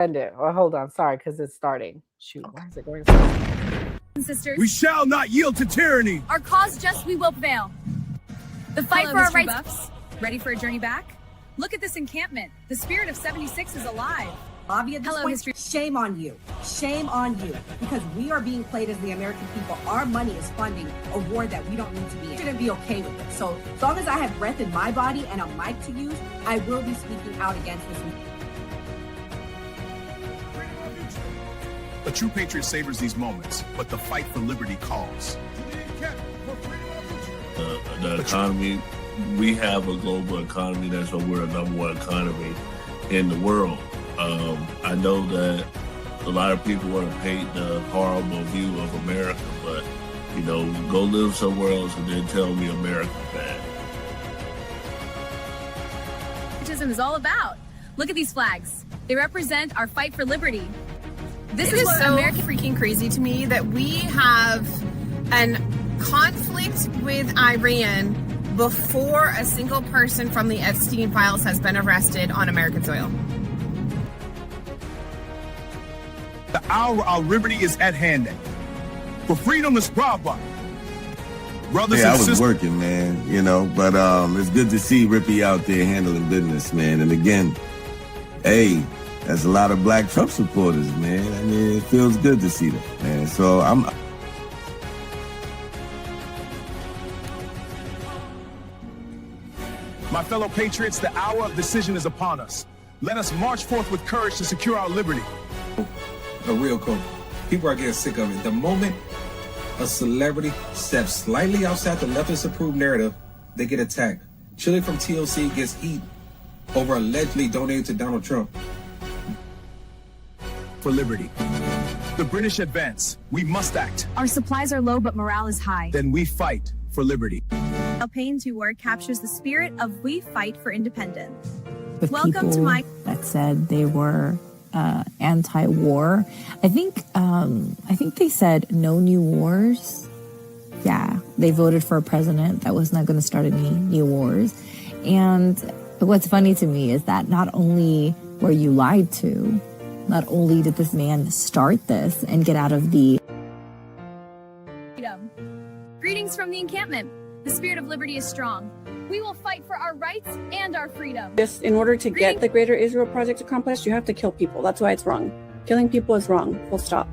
End it. Oh, hold on. Sorry, because it's starting. Shoot, why is it going so? Sisters, We shall not yield to tyranny. our cause just we will prevail. The fight Hello, for our Mr. rights. Buffs. Ready for a journey back? Look at this encampment. The spirit of 76 is alive. Bobby, at this Hello, point, history. shame on you. Shame on you. Because we are being played as the American people. Our money is funding a war that we don't need to be in. Shouldn't be okay with it. So as long as I have breath in my body and a mic to use, I will be speaking out against this. A true patriot savors these moments, but the fight for liberty calls. The economy, we have a global economy. That's why we're a number one economy in the world. I know that a lot of people want to paint the horrible view of America, but, you know, go live somewhere else and then tell me America's bad. Patriotism is all about. Look at these flags. They represent our fight for liberty. This is It is what so American. freaking crazy to me that we have an conflict with Iran before a single person from the Epstein files has been arrested on American soil. The hour our liberty is at hand. For freedom is brava. Brothers Yeah, I and was sisters. working, man, you know, but it's good to see Rippy out there handling business, man. And again, hey, there's a lot of black Trump supporters, man. I mean, it feels good to see them, man. So I'm... My fellow patriots, the hour of decision is upon us. Let us march forth with courage to secure our liberty. A real coach. People are getting sick of it. The moment a celebrity steps slightly outside the leftist approved narrative, they get attacked. Chili from TLC gets heat over allegedly donating to Donald Trump. For liberty. The British advance. We must act. Our supplies are low, but morale is high. Then we fight for liberty. Pain to War captures the spirit of we fight for independence. With Welcome to people my- that said they were anti-war. I think they said no new wars. Yeah, they voted for a president that was not going to start any new wars. And what's funny to me is that not only were you lied to, not only did this man start this and get out of the freedom. Greetings from the encampment. The spirit of liberty is strong. We will fight for our rights and our freedom. Just in order to get the Greater Israel Project accomplished, you have to kill people. That's why it's wrong. Killing people is wrong, full stop.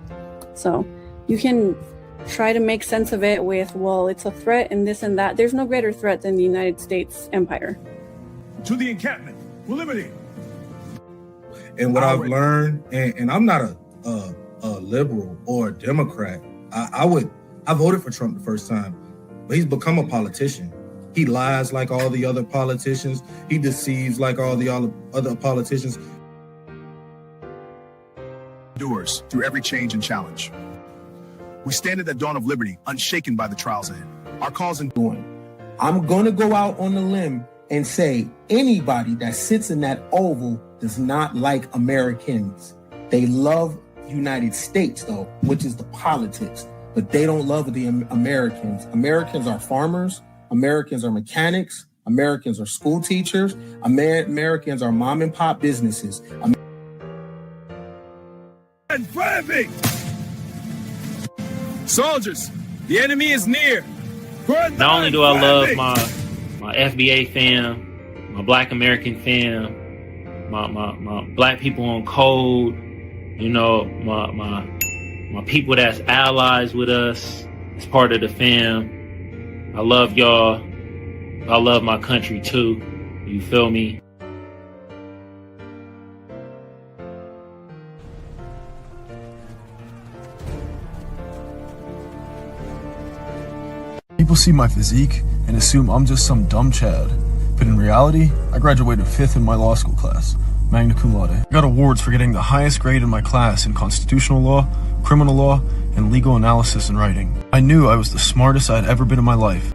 So you can try to make sense of it with, well, it's a threat and this and that. There's no greater threat than the United States empire. To the encampment. For liberty. And what I've learned, and I'm not a liberal or a Democrat. I voted for Trump the first time, but he's become a politician. He lies like all the other politicians. He deceives like all the other politicians. Endures through every change and challenge. We stand at the dawn of liberty, unshaken by the trials ahead. Our cause in I'm going to go out on the limb and say anybody that sits in that oval does not like Americans. They love the United States, though, which is the politics, but they don't love the Americans. Americans are farmers. Americans are mechanics. Americans are school teachers. Americans are mom and pop businesses. And flaming! Soldiers, the enemy is near. Not only do I love my FBA fam, my Black American fam, my Black people on code, you know, my people that's allies with us as part of the fam. I love y'all. I love my country too. You feel me? People see my physique and assume I'm just some dumb Chad. But in reality, I graduated 5th in my law school class, magna cum laude. I got awards for getting the highest grade in my class in constitutional law, criminal law, and legal analysis and writing. I knew I was the smartest I'd ever been in my life.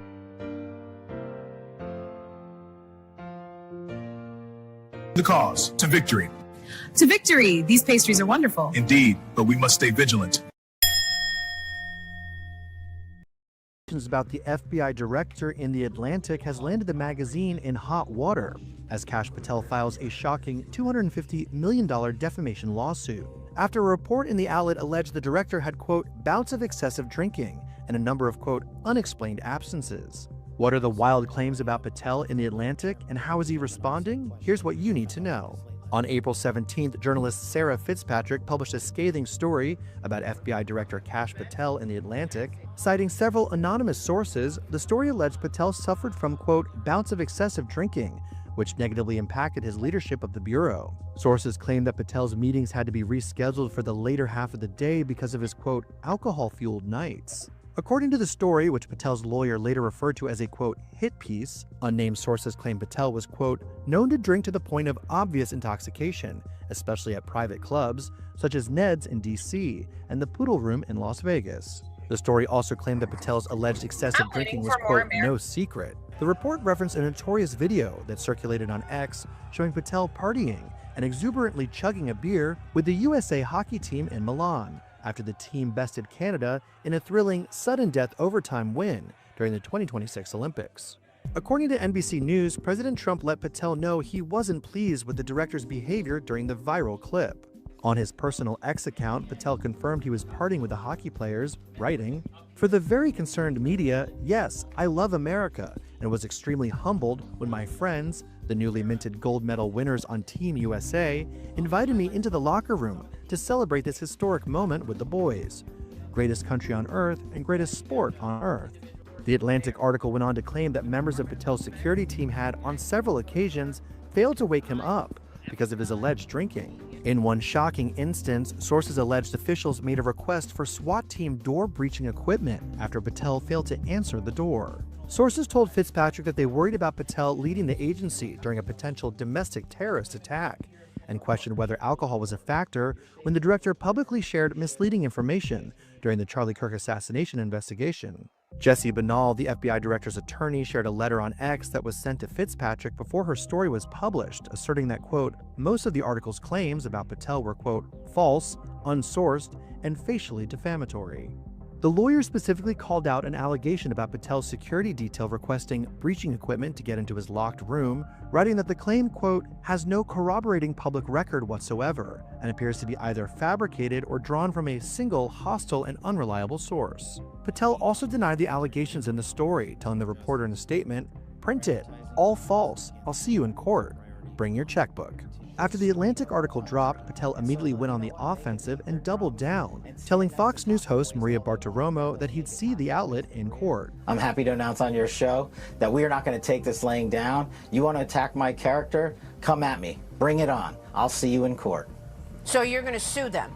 The cause to victory. To victory. These pastries are wonderful. Indeed, but we must stay vigilant. questions about the FBI director in The Atlantic has landed the magazine in hot water, as Kash Patel files a shocking $250 million defamation lawsuit. After a report in the outlet alleged the director had, quote, bouts of excessive drinking and a number of, quote, unexplained absences. What are the wild claims about Patel in The Atlantic, and how is he responding? Here's what you need to know. On April 17th, journalist Sarah Fitzpatrick published a scathing story about FBI Director Kash Patel in The Atlantic. Citing several anonymous sources, the story alleged Patel suffered from, quote, bouts of excessive drinking, which negatively impacted his leadership of the Bureau. Sources claim that Patel's meetings had to be rescheduled for the later half of the day because of his, quote, alcohol-fueled nights. According to the story, which Patel's lawyer later referred to as a, quote, hit piece, unnamed sources claim Patel was, quote, known to drink to the point of obvious intoxication, especially at private clubs, such as Ned's in D.C. and the Poodle Room in Las Vegas. The story also claimed that Patel's alleged excessive drinking was, quote, no secret. The report referenced a notorious video that circulated on X showing Patel partying and exuberantly chugging a beer with the USA hockey team in Milan, after the team bested Canada in a thrilling sudden death overtime win during the 2026 Olympics. According to NBC News, President Trump let Patel know he wasn't pleased with the director's behavior during the viral clip. On his personal X account, Patel confirmed he was partying with the hockey players, writing, "For the very concerned media, yes, I love America, and was extremely humbled when my friends, the newly minted gold medal winners on Team USA, invited me into the locker room to celebrate this historic moment with the boys. Greatest country on earth and greatest sport on earth." The Atlantic article went on to claim that members of Patel's security team had, on several occasions, failed to wake him up because of his alleged drinking. In one shocking instance, sources alleged officials made a request for SWAT team door-breaching equipment after Patel failed to answer the door. Sources told Fitzpatrick that they worried about Patel leading the agency during a potential domestic terrorist attack, and questioned whether alcohol was a factor when the director publicly shared misleading information during the Charlie Kirk assassination investigation. Jesse Banal, the FBI director's attorney, shared a letter on X that was sent to Fitzpatrick before her story was published, asserting that, quote, most of the article's claims about Patel were, quote, false, unsourced, and facially defamatory. The lawyer specifically called out an allegation about Patel's security detail requesting breaching equipment to get into his locked room, writing that the claim, quote, has no corroborating public record whatsoever and appears to be either fabricated or drawn from a single hostile and unreliable source. Patel also denied the allegations in the story, telling the reporter in a statement, "Print it, all false, I'll see you in court. Bring your checkbook." After the Atlantic article dropped, Patel immediately went on the offensive and doubled down, telling Fox News host Maria Bartiromo that he'd see the outlet in court. I'm happy to announce on your show that we are not going to take this laying down. You want to attack my character? Come at me. Bring it on. I'll see you in court. So you're going to sue them?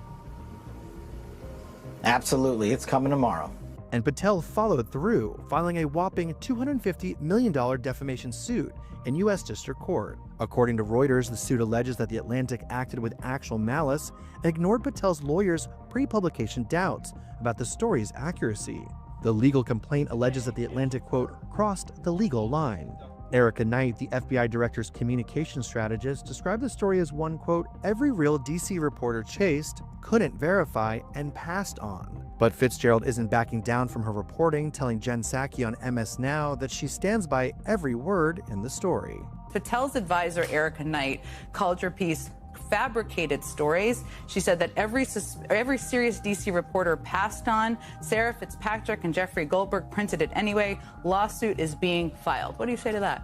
Absolutely. It's coming tomorrow. And Patel followed through, filing a whopping $250 million defamation suit in U.S. District Court. According to Reuters, the suit alleges that The Atlantic acted with actual malice and ignored Patel's lawyers' pre-publication doubts about the story's accuracy. The legal complaint alleges that The Atlantic, quote, crossed the legal line. Erica Knight, the FBI director's communication strategist, described the story as one, quote, every real DC reporter chased, couldn't verify, and passed on. But Fitzgerald isn't backing down from her reporting, telling Jen Psaki on MS Now that she stands by every word in the story. Patel's advisor, Erica Knight, called your piece fabricated stories. She said that every serious DC reporter passed on. Sarah Fitzpatrick and Jeffrey Goldberg printed it anyway. Lawsuit is being filed. What do you say to that?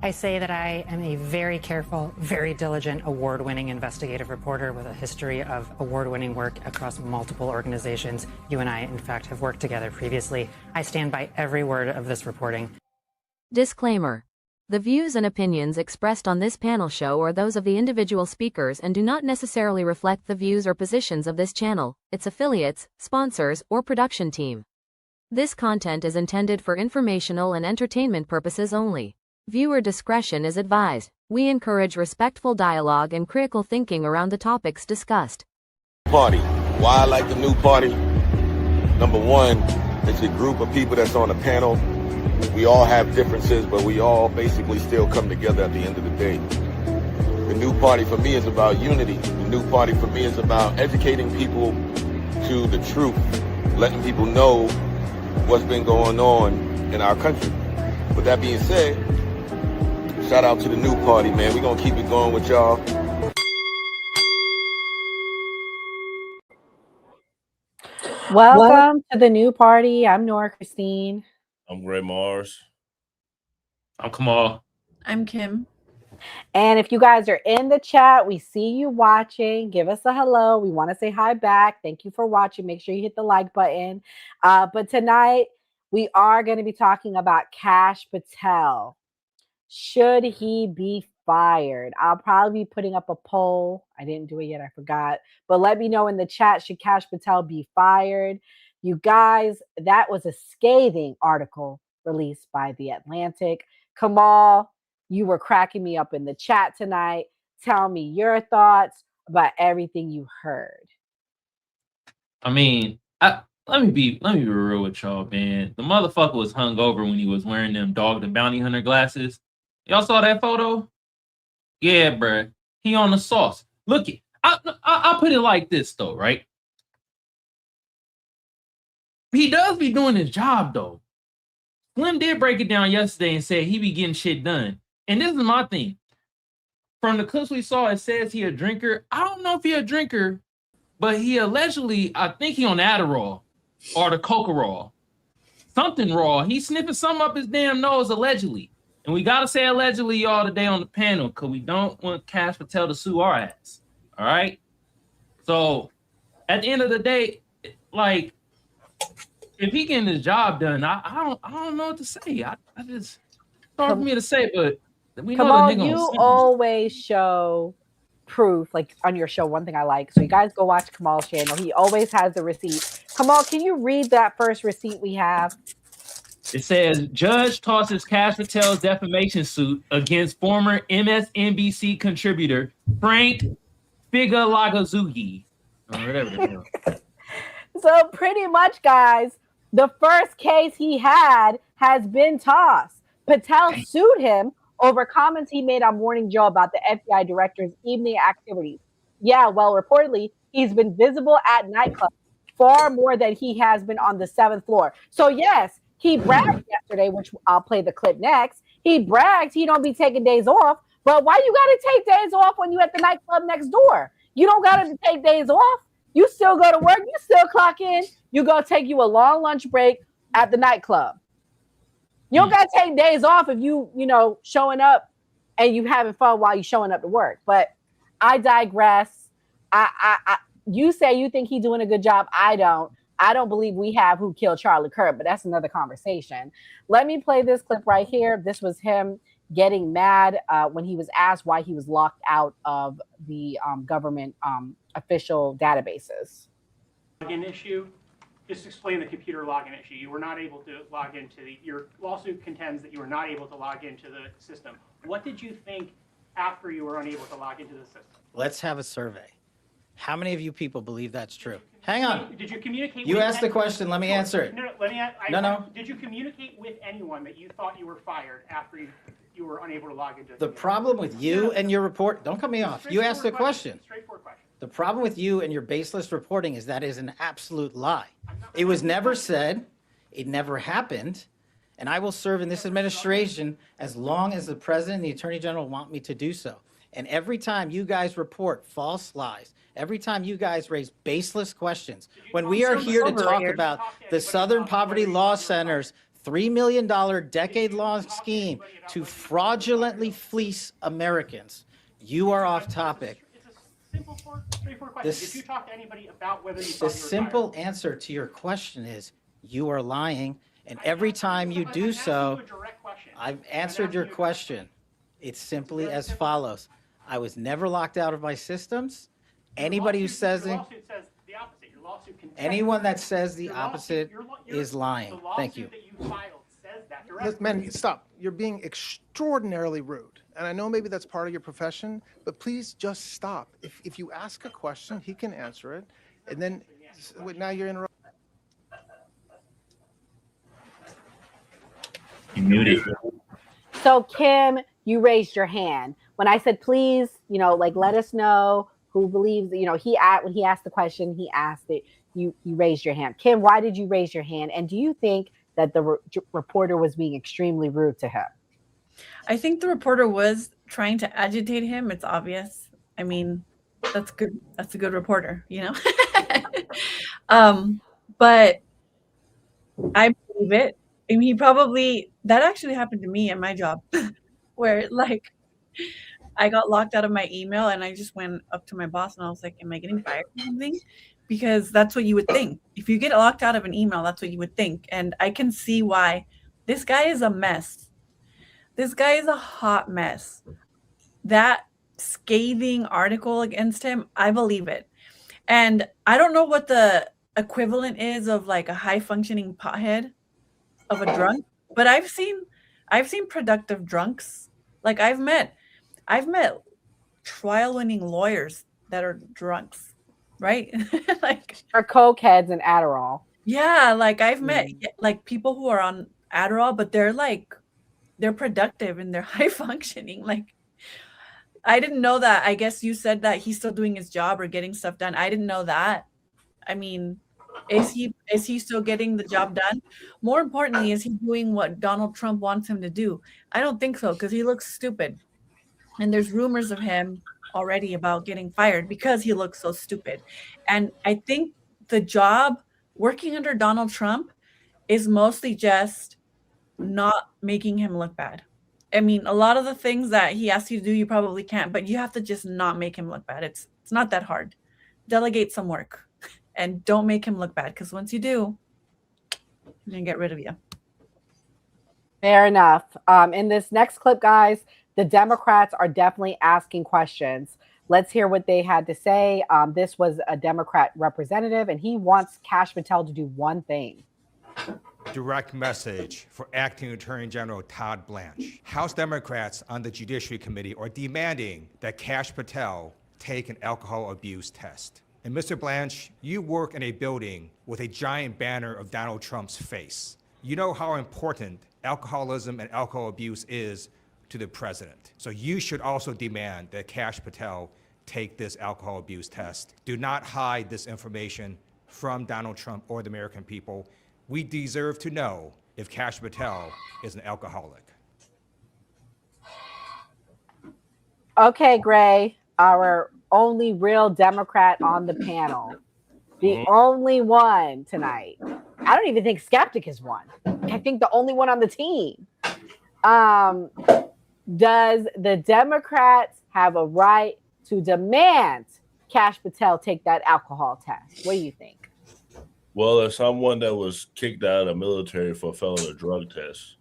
I say that I am a very careful, very diligent, award-winning investigative reporter with a history of award-winning work across multiple organizations. You and I, in fact, have worked together previously. I stand by every word of this reporting. Disclaimer. The views and opinions expressed on this panel show are those of the individual speakers and do not necessarily reflect the views or positions of this channel, its affiliates, sponsors, or production team. This content is intended for informational and entertainment purposes only. Viewer discretion is advised. We encourage respectful dialogue and critical thinking around the topics discussed. Party. Why I like the new party? Number one, it's a group of people that's on a panel. We all have differences, but we all basically still come together at the end of the day. The new party for me is about unity. The new party for me is about educating people to the truth, letting people know what's been going on in our country. With that being said, shout out to the new party, man. We're gonna keep it going with y'all. Welcome to the new party. I'm Nora Christine. I'm Gray Mars. I'm Kamal. I'm Kim. And if you guys are in the chat, we see you watching. Give us a hello. We want to say hi back. Thank you for watching. Make sure you hit the like button. But tonight, we are going to be talking about Kash Patel. Should he be fired? I'll probably be putting up a poll. I didn't do it yet. I forgot. But let me know in the chat, should Kash Patel be fired? You guys, that was a scathing article released by The Atlantic. Kamal, you were cracking me up in the chat tonight. Tell me your thoughts about everything you heard. I mean, let me be real with y'all, man. The motherfucker was hungover when he was wearing them Dog the Bounty Hunter glasses. Y'all saw that photo? Yeah, bruh. He on the sauce. Look it. I'll put it like this though, right? He does be doing his job though. Slim did break it down yesterday and said he be getting shit done. And this is my thing. From the clips we saw, it says he a drinker. I don't know if he a drinker, but he allegedly, I think he on Adderall or the Coca Raw. Something raw. He's sniffing something up his damn nose, allegedly. And we got to say allegedly, y'all, today on the panel, because we don't want Kash Patel to sue our ass. All right? So, at the end of the day, like, if he getting his job done, I don't know what to say. I just, it's hard for me to say, but we know Kamal, the nigga you always show proof, like on your show. One thing I like, so you guys go watch Kamal's channel. He always has the receipt. Kamal, can you read that first receipt we have? It says, judge tosses Kash Patel's defamation suit against former MSNBC contributor Frank Figalagazugi. Or whatever the hell. So pretty much, guys, the first case he had has been tossed. Patel sued him over comments he made on Morning Joe about the FBI director's evening activities. Yeah, well, reportedly, he's been visible at nightclubs far more than he has been on the 7th floor. So yes, he bragged yesterday, which I'll play the clip next. He bragged he don't be taking days off, but why you gotta take days off when you at the nightclub next door? You don't gotta take days off. You still go to work, you still clock in, you go take you a long lunch break at the nightclub. You don't gotta take days off if you showing up and you having fun while you showing up to work. But I digress. You say you think he's doing a good job. I don't believe we have Who Killed Charlie Kirk, but that's another conversation. Let me play this clip right here. This was him getting mad when he was asked why he was locked out of the government official databases. Login issue. Just explain the computer login issue. You were not able to log into your lawsuit contends that you were not able to log into the system. What did you think after you were unable to log into the system? Let's have a survey. How many of you people believe that's true? Hang on. Did you communicate? You asked the question. Let me answer it. No, let me. No. Did you communicate with anyone that you thought you were fired after you were unable to log into? The problem with you and your report. Don't cut me off. You asked the question. Straightforward question. The problem with you and your baseless reporting is that is an absolute lie. It was never said. It never happened. And I will serve in this administration as long as the president and the attorney general want me to do so. And every time you guys report false lies, every time you guys raise baseless questions, when we are here to talk about the Southern Poverty Law Center's $3 million decade-long scheme to fraudulently fleece Americans, you are off topic. Straightforward question. Did you talk to anybody about whether you thought you The were simple answer to your question is you are lying, and every time you do so, I've answered your question. It's simply as follows. I was never locked out of my systems. Anybody who says it, anyone that says the opposite is lying. Thank you. Look, man, stop. You're being extraordinarily rude. And I know maybe that's part of your profession, but please just stop. If you ask a question, he can answer it. And then, wait, now you're interrupting. You muted. So Kim, you raised your hand. When I said, please, let us know who believes, when he asked the question, he asked it, you raised your hand. Kim, why did you raise your hand? And do you think that the reporter was being extremely rude to him? I think the reporter was trying to agitate him. It's obvious. I mean, that's good. That's a good reporter, But I believe it. I mean, that actually happened to me at my job where I got locked out of my email and I just went up to my boss and I was like, am I getting fired or something? Because that's what you would think. If you get locked out of an email, that's what you would think. And I can see why. This guy is a mess. This guy is a hot mess. That scathing article against him, I believe it. And I don't know what the equivalent is of a high functioning pothead of a drunk, but I've seen productive drunks. I've met trial winning lawyers that are drunks, right? Or coke heads and Adderall. Yeah, I've met people who are on Adderall, but they're productive and they're high functioning. I didn't know that. I guess you said that he's still doing his job or getting stuff done. I didn't know that. I mean, is he still getting the job done? More importantly, is he doing what Donald Trump wants him to do? I don't think so, because he looks stupid. And there's rumors of him already about getting fired because he looks so stupid. And I think the job working under Donald Trump is mostly just not making him look bad. I mean, a lot of the things that he asks you to do, you probably can't, but you have to just not make him look bad. It's not that hard. Delegate some work and don't make him look bad, because once you do, he's going to get rid of you. Fair enough. In this next clip, guys, the Democrats are definitely asking questions. Let's hear what they had to say. This was a Democrat representative, and he wants Kash Patel to do one thing. Direct message for Acting Attorney General Todd Blanche. House Democrats on the Judiciary Committee are demanding that Kash Patel take an alcohol abuse test. And Mr. Blanche, you work in a building with a giant banner of Donald Trump's face. You know how important alcoholism and alcohol abuse is to the president. So you should also demand that Kash Patel take this alcohol abuse test. Do not hide this information from Donald Trump or the American people. We deserve to know if Kash Patel is an alcoholic. Okay, Gray, our only real Democrat on the panel. The only one tonight. I don't even think Skeptic is one. I think the only one on the team. Does the Democrats have a right to demand Kash Patel take that alcohol test? What do you think? Well, as someone that was kicked out of the military for failing a drug test,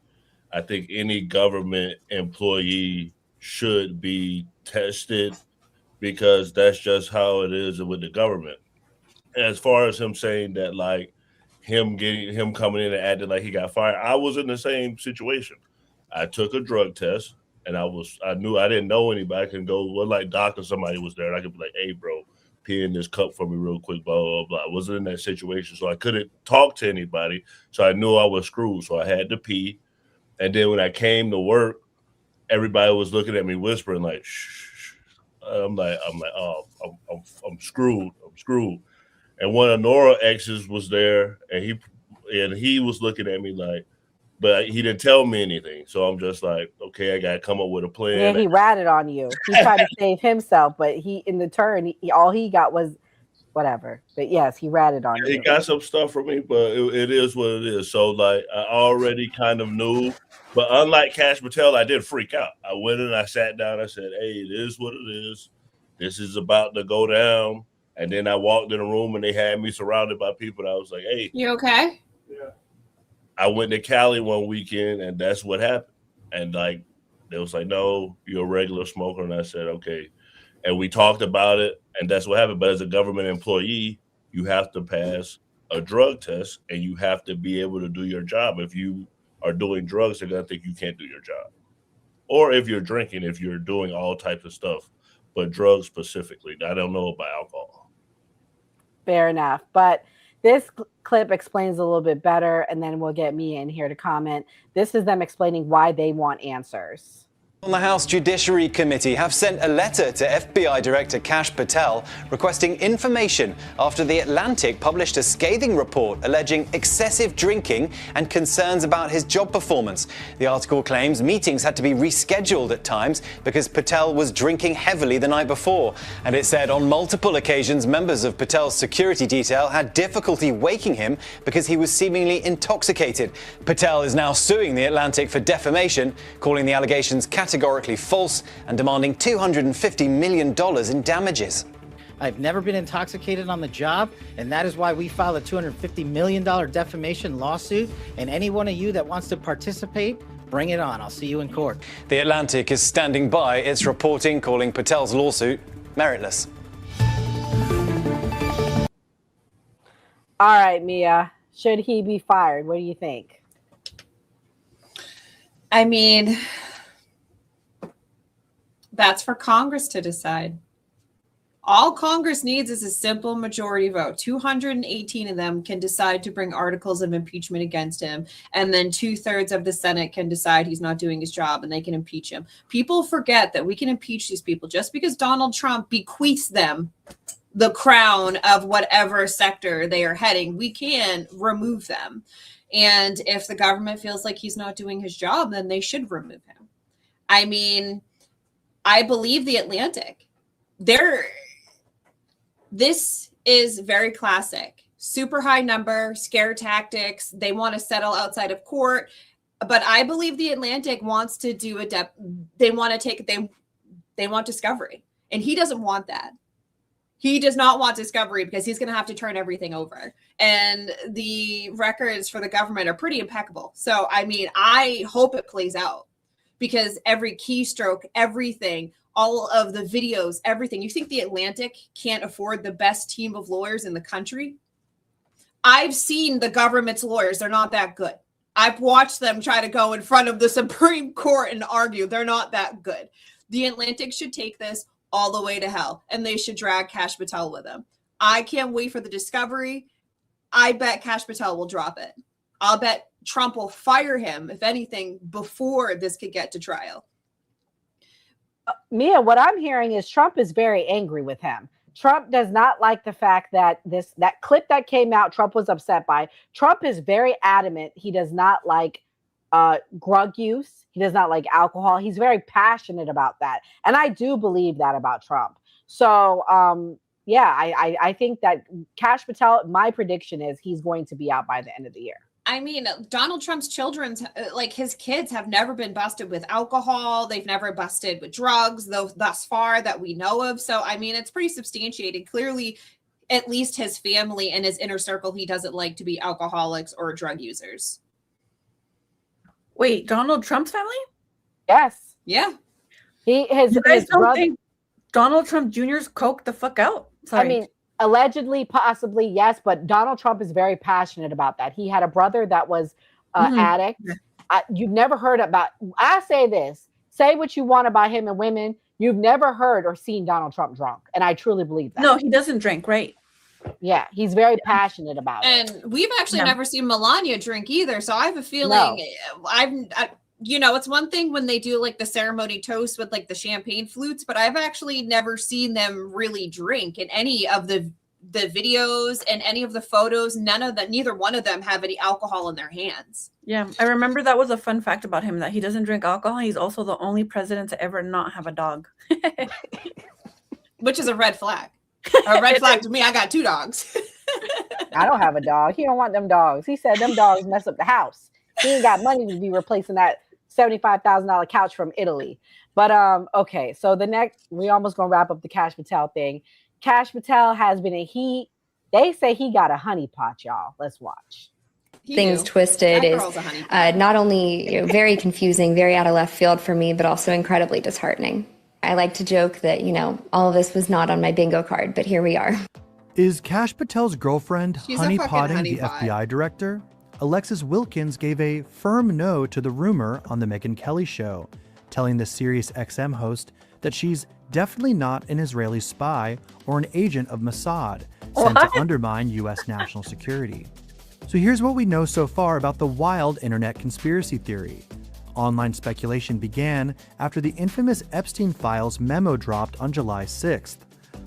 I think any government employee should be tested because that's just how it is with the government. As far as him saying that, him coming in and acting like he got fired, I was in the same situation. I took a drug test and I knew I didn't know anybody. I can go, doctor, somebody was there and I could be like, hey, bro, pee in this cup for me real quick, blah, blah, blah. I wasn't in that situation, so I couldn't talk to anybody. So I knew I was screwed. So I had to pee. And then when I came to work, everybody was looking at me whispering like, shh. I'm like, oh, I'm screwed. I'm screwed. And one of Nora exes was there and he was looking at me like, but he didn't tell me anything. So I'm just like, okay, I got to come up with a plan. Yeah, he ratted on you. He tried to save himself, but in the turn, all he got was whatever. But yes, he ratted on you. He got some stuff from me, but it is what it is. So I already kind of knew. But unlike Kash Patel, I did freak out. I went and I sat down. I said, hey, it is what it is. This is about to go down. And then I walked in a room and they had me surrounded by people. And I was like, hey. You okay? Yeah. I went to Cali one weekend and that's what happened. And they was like, no, you're a regular smoker. And I said, okay. And we talked about it and that's what happened. But as a government employee, you have to pass a drug test and you have to be able to do your job. If you are doing drugs, they're going to think you can't do your job. Or if you're drinking, if you're doing all types of stuff, but drugs specifically. I don't know about alcohol. Fair enough. But this clip explains a little bit better, and then we'll get Mia in here to comment. This is them explaining why they want answers. On the House Judiciary Committee have sent a letter to FBI Director Kash Patel requesting information after The Atlantic published a scathing report alleging excessive drinking and concerns about his job performance. The article claims meetings had to be rescheduled at times because Patel was drinking heavily the night before. And it said on multiple occasions members of Patel's security detail had difficulty waking him because he was seemingly intoxicated. Patel is now suing The Atlantic for defamation, calling the allegations categorically false and demanding $250 million in damages. I've never been intoxicated on the job, and that is why we filed a $250 million defamation lawsuit. And any one of you that wants to participate, bring it on. I'll see you in court. The Atlantic is standing by its reporting, calling Patel's lawsuit meritless. All right, Mia, should he be fired? What do you think? I mean, that's for Congress to decide. All Congress needs is a simple majority vote. 218 of them can decide to bring articles of impeachment against him. And then 2/3 of the Senate can decide he's not doing his job and they can impeach him. People forget that we can impeach these people just because Donald Trump bequeaths them the crown of whatever sector they are heading. We can remove them. And if the government feels like he's not doing his job, then they should remove him. I mean, I believe The Atlantic. This is very classic. Super high number, scare tactics. They want to settle outside of court. But I believe The Atlantic wants to do they want discovery. And he doesn't want that. He does not want discovery because he's going to have to turn everything over. And the records for the government are pretty impeccable. So, I mean, I hope it plays out. Because every keystroke, everything, all of the videos, everything. You think The Atlantic can't afford the best team of lawyers in the country? I've seen the government's lawyers. They're not that good. I've watched them try to go in front of the Supreme Court and argue. They're not that good. The Atlantic should take this all the way to hell, and they should drag Kash Patel with them. I can't wait for the discovery. I bet Kash Patel will drop it. I'll bet Trump will fire him, if anything, before this could get to trial. Mia, what I'm hearing is Trump is very angry with him. Trump does not like the fact that that clip that came out, Trump was upset by. Trump is very adamant. He does not like drug use. He does not like alcohol. He's very passionate about that. And I do believe that about Trump. So, yeah, I think that Kash Patel, my prediction is he's going to be out by the end of the year. I mean, Donald Trump's children's, like his kids have never been busted with alcohol. They've never busted with drugs, though thus far that we know of. So, I mean, it's pretty substantiated. Clearly, at least his family and his inner circle, he doesn't like to be alcoholics or drug users. Wait, Donald Trump's family? Yes. Yeah. You guys don't think Donald Trump Jr.'s coked the fuck out? Sorry. I mean, allegedly, possibly, yes, but Donald Trump is very passionate about that. He had a brother that was addict. You've never heard about, I say this, say what you want about him and women. You've never heard or seen Donald Trump drunk. And I truly believe that. No, he doesn't drink, right? Yeah, he's very passionate about it. And we've actually never seen Melania drink either. So I have a feeling it's one thing when they do like the ceremony toast with like the champagne flutes, but I've actually never seen them really drink in any of the videos and any of the photos. Neither one of them have any alcohol in their hands. Yeah, I remember that was a fun fact about him, that he doesn't drink alcohol. He's also the only president to ever not have a dog. Which is a red flag. A red flag to me. I got 2 dogs. I don't have a dog. He don't want them dogs. He said them dogs mess up the house. He ain't got money to be replacing that $75,000 couch from Italy. But okay, so we almost gonna wrap up the Kash Patel thing. Kash Patel has been they say he got a honeypot, y'all. Let's watch. Things twisted is not only very confusing, very out of left field for me, but also incredibly disheartening. I like to joke that, all of this was not on my bingo card, but here we are. Is Kash Patel's girlfriend She's a honeypotting the honeypot. FBI director? Alexis Wilkins gave a firm no to the rumor on the Megyn Kelly show, telling the Sirius XM host that she's definitely not an Israeli spy or an agent of Mossad sent to undermine U.S. national security. So here's what we know so far about the wild internet conspiracy theory. Online speculation began after the infamous Epstein Files memo dropped on July 6th.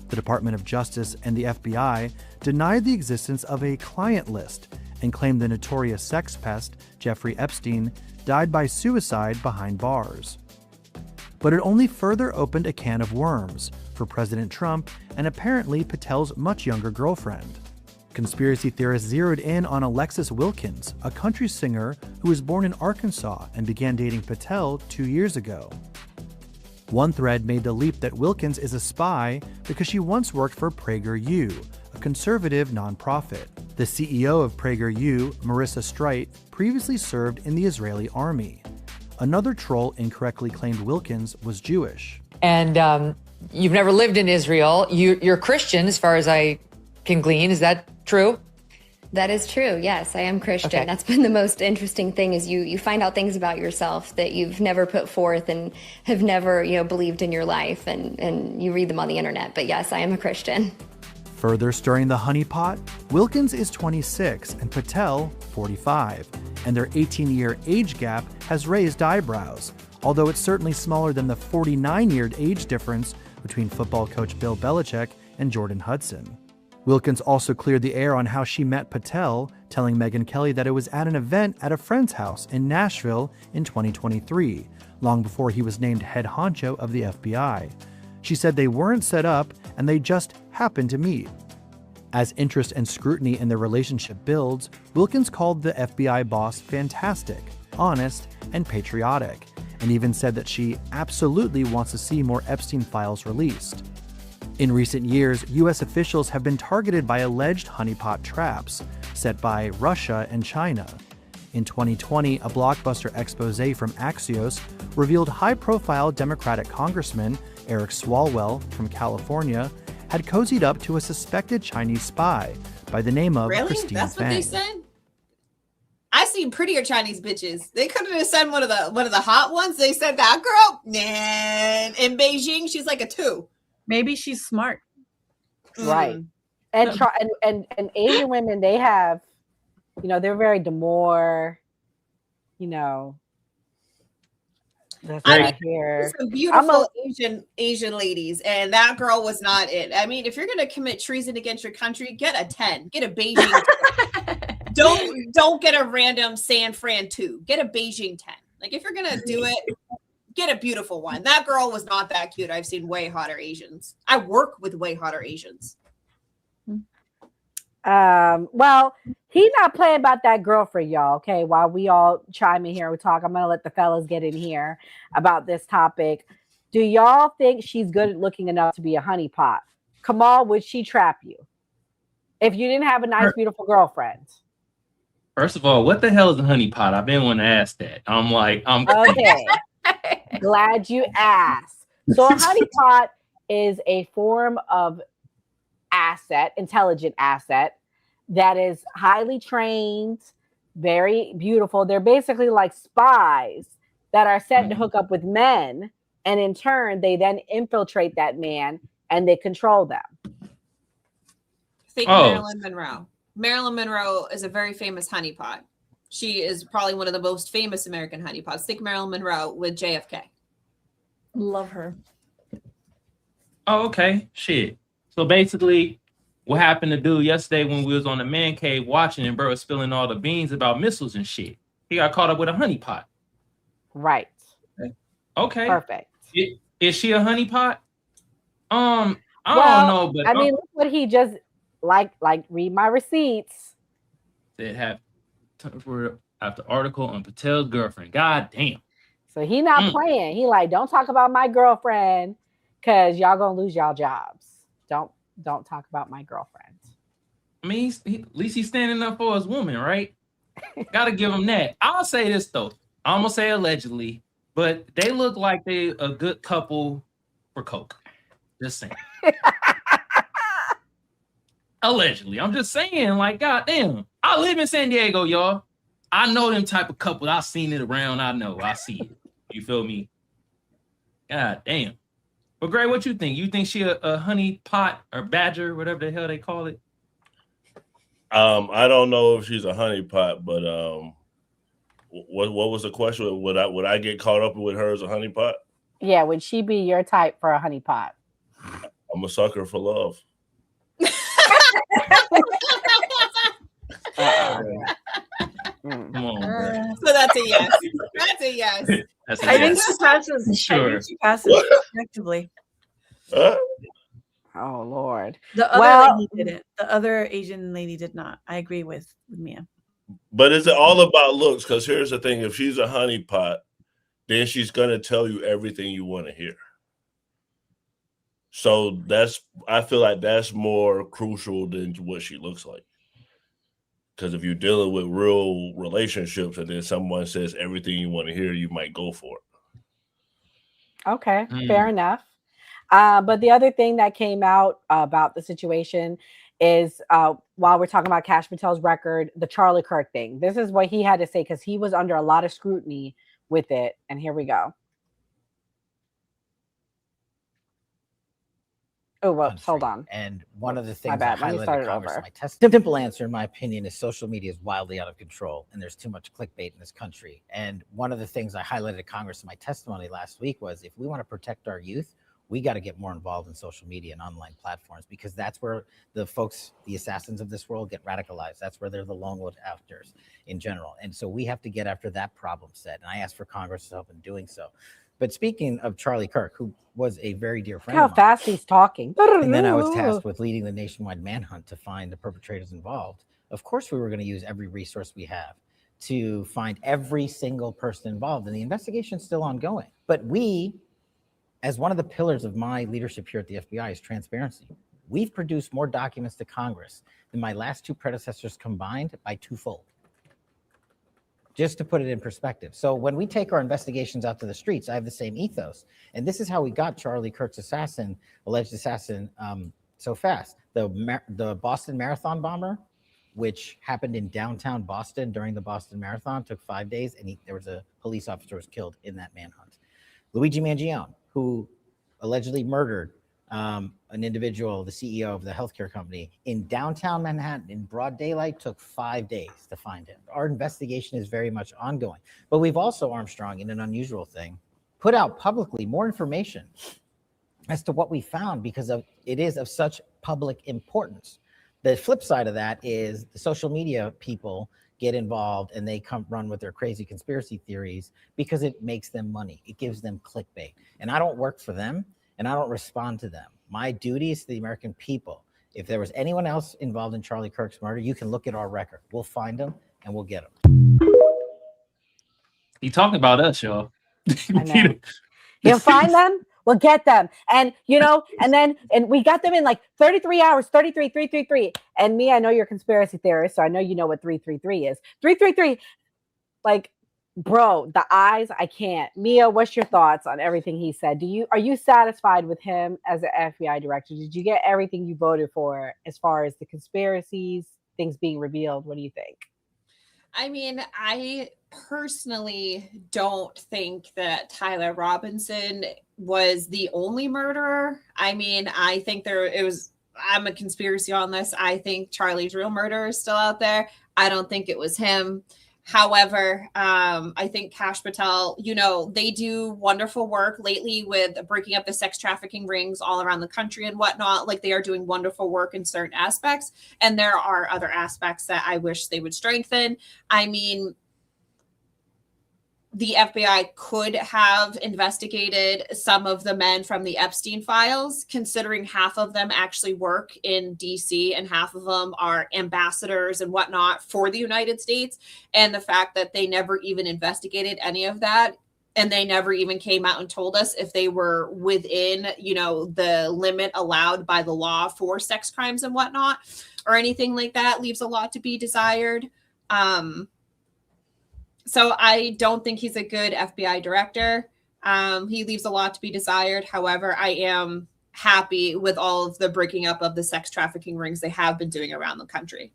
The Department of Justice and the FBI denied the existence of a client list and claimed the notorious sex pest, Jeffrey Epstein, died by suicide behind bars. But it only further opened a can of worms for President Trump and apparently Patel's much younger girlfriend. Conspiracy theorists zeroed in on Alexis Wilkins, a country singer who was born in Arkansas and began dating Patel 2 years ago. One thread made the leap that Wilkins is a spy because she once worked for PragerU, a conservative nonprofit. The CEO of PragerU, Marissa Strait, previously served in the Israeli army. Another troll incorrectly claimed Wilkins was Jewish. And you've never lived in Israel. You're Christian, as far as I can glean. Is that true? That is true. Yes, I am Christian. Okay. That's been the most interesting thing is you find out things about yourself that you've never put forth and have never, believed in your life and you read them on the internet. But yes, I am a Christian. Further stirring the honeypot, Wilkins is 26 and Patel 45, and their 18-year age gap has raised eyebrows, although it's certainly smaller than the 49-year age difference between football coach Bill Belichick and Jordan Hudson. Wilkins also cleared the air on how she met Patel, telling Megyn Kelly that it was at an event at a friend's house in Nashville in 2023, long before he was named head honcho of the FBI. She said they weren't set up and they just happened to meet. As interest and scrutiny in their relationship builds, Wilkins called the FBI boss fantastic, honest, and patriotic, and even said that she absolutely wants to see more Epstein files released. In recent years, U.S. officials have been targeted by alleged honeypot traps set by Russia and China. In 2020, a blockbuster expose from Axios revealed high-profile Democratic Congressman Eric Swalwell from California had cozied up to a suspected Chinese spy by the name of Christine That's Fang. what they said? I seen prettier Chinese bitches. They couldn't have sent one of the hot ones. They said that girl, nah. In Beijing, she's like a 2. Maybe she's smart. Right. And Asian women, they have, they're very demure, that's I right here. Some beautiful Asian ladies, and that girl was not it. I mean, if you're gonna commit treason against your country, get a 10, get a Beijing 10. Don't get a random San Fran 2. Get a Beijing 10. Like if you're gonna do it, get a beautiful one. That girl was not that cute. I've seen way hotter Asians. I work with way hotter Asians. Well, he's not playing about that girlfriend, y'all. Okay, while we all chime in here and we talk, I'm gonna let the fellas get in here about this topic. Do y'all think she's good looking enough to be a honeypot? Kamal, would she trap you if you didn't have a nice, beautiful girlfriend? First of all, what the hell is a honeypot? I've been wanting to ask that. I'm Okay. Glad you asked. So a honeypot is a form of intelligent asset that is highly trained, very beautiful. They're basically like spies that are sent to hook up with men, and in turn, they then infiltrate that man and they control them. Think Marilyn Monroe. Marilyn Monroe is a very famous honeypot. She is probably one of the most famous American honeypots. Think Marilyn Monroe with JFK. Love her. Oh, okay. Shit. So basically, what happened to dude yesterday when we was on the man cave watching and bro was spilling all the beans about missiles and shit? He got caught up with a honeypot. Right. Okay. Perfect. Is she a honeypot? I don't know, but I mean, look what he just like read my receipts. They have after article on Patel's girlfriend. God damn. So he not playing. He like, don't talk about my girlfriend because y'all gonna lose y'all jobs. Don't talk about my girlfriend. I mean, at least he's standing up for his woman, right? Gotta give him that. I'll say this though. I'm gonna say allegedly, but they look like they a good couple for coke. Just saying. Allegedly. I'm just saying, like, goddamn. I live in San Diego, y'all. I know them type of couple. I've seen it around. I see it. You feel me? God damn. But Gray, what you think? You think she a honey pot or badger, whatever the hell they call it? I don't know if she's a honey pot, but What was the question? Would I get caught up with her as a honeypot? Yeah, would she be your type for a honeypot? I'm a sucker for love. Come on, bro. So that's a yes. That's a yes. That's a I think yes. she passes. Sure. I think she passes effectively. Oh Lord. The other Well, lady didn't. The other Asian lady did not. I agree with Mia. But is it all about looks? Because here's the thing: if she's a honeypot, then she's gonna tell you everything you want to hear. So I feel like that's more crucial than what she looks like. Because if you're dealing with real relationships and then someone says everything you want to hear, you might go for it. Okay, fair enough. But the other thing that came out about the situation is while we're talking about Kash Patel's record, the Charlie Kirk thing. This is what he had to say because he was under a lot of scrutiny with it. And here we go. Oh, whoops, hold on. And one of the My things I bad. Let me highlighted start in it Congress, over. my simple answer, in my opinion, is social media is wildly out of control, and there's too much clickbait in this country. And one of the things I highlighted at Congress in my testimony last week was, if we want to protect our youth, we got to get more involved in social media and online platforms, because that's where the folks, the assassins of this world, get radicalized. That's where they're the lone wolf actors in general. And so we have to get after that problem set. And I asked for Congress help in doing so. But speaking of Charlie Kirk, who was a very dear friend Look how of mine, fast he's talking. and then I was tasked with leading the nationwide manhunt to find the perpetrators involved. Of course, we were going to use every resource we have to find every single person involved. And the investigation is still ongoing. But we, as one of the pillars of my leadership here at the FBI, is transparency. We've produced more documents to Congress than my last two predecessors combined by twofold. Just to put it in perspective. So when we take our investigations out to the streets, I have the same ethos. And this is how we got Charlie Kirk's alleged assassin, so fast. The Boston Marathon bomber, which happened in downtown Boston during the Boston Marathon, took 5 days, and there was a police officer was killed in that manhunt. Luigi Mangione, who allegedly murdered an individual, the CEO of the healthcare company, in downtown Manhattan in broad daylight, took 5 days to find him. Our investigation is very much ongoing. But we've also, Armstrong, in an unusual thing, put out publicly more information as to what we found, because it is of such public importance. The flip side of that is the social media people get involved and they come run with their crazy conspiracy theories because it makes them money. It gives them clickbait. And I don't work for them, and I don't respond to them. My duty is to the American people. If there was anyone else involved in Charlie Kirk's murder, you can look at our record. We'll find them and we'll get them. He talking about us, y'all. I know. You'll find them, we'll get them. And, and we got them in like 33 hours, 333. And me, I know you're a conspiracy theorist, so I know you know what 333 is. 333, like, bro, the eyes, I can't. Mia, what's your thoughts on everything he said? Are you satisfied with him as an FBI director? Did you get everything you voted for as far as the conspiracies, things being revealed? What do you think? I mean, I personally don't think that Tyler Robinson was the only murderer. I mean, I think I'm a conspiracy on this. I think Charlie's real murderer is still out there. I don't think it was him. However, I think Kash Patel, they do wonderful work lately with breaking up the sex trafficking rings all around the country and whatnot. Like, they are doing wonderful work in certain aspects. And there are other aspects that I wish they would strengthen. I mean, the FBI could have investigated some of the men from the Epstein files, considering half of them actually work in DC and half of them are ambassadors and whatnot for the United States. And the fact that they never even investigated any of that, and they never even came out and told us if they were within, the limit allowed by the law for sex crimes and whatnot, or anything like that, leaves a lot to be desired. So I don't think he's a good FBI director. He leaves a lot to be desired. However, I am happy with all of the breaking up of the sex trafficking rings they have been doing around the country.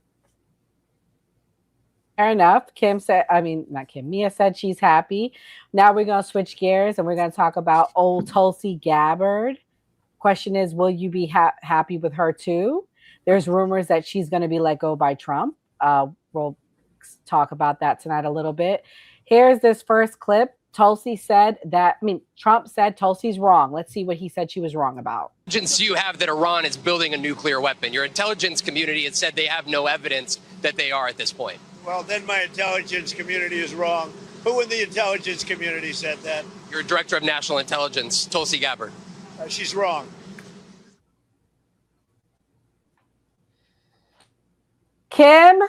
Fair enough. Mia said she's happy. Now we're going to switch gears and we're going to talk about old Tulsi Gabbard. Question is, will you be happy with her too? There's rumors that she's going to be let go by Trump. We'll talk about that tonight a little bit. Here's this first clip. Tulsi said that, Trump said Tulsi's wrong. Let's see what he said she was wrong about. Intelligence you have that Iran is building a nuclear weapon. Your intelligence community has said they have no evidence that they are at this point. Well, then my intelligence community is wrong. Who in the intelligence community said that? Your director of national intelligence, Tulsi Gabbard. She's wrong. Kim,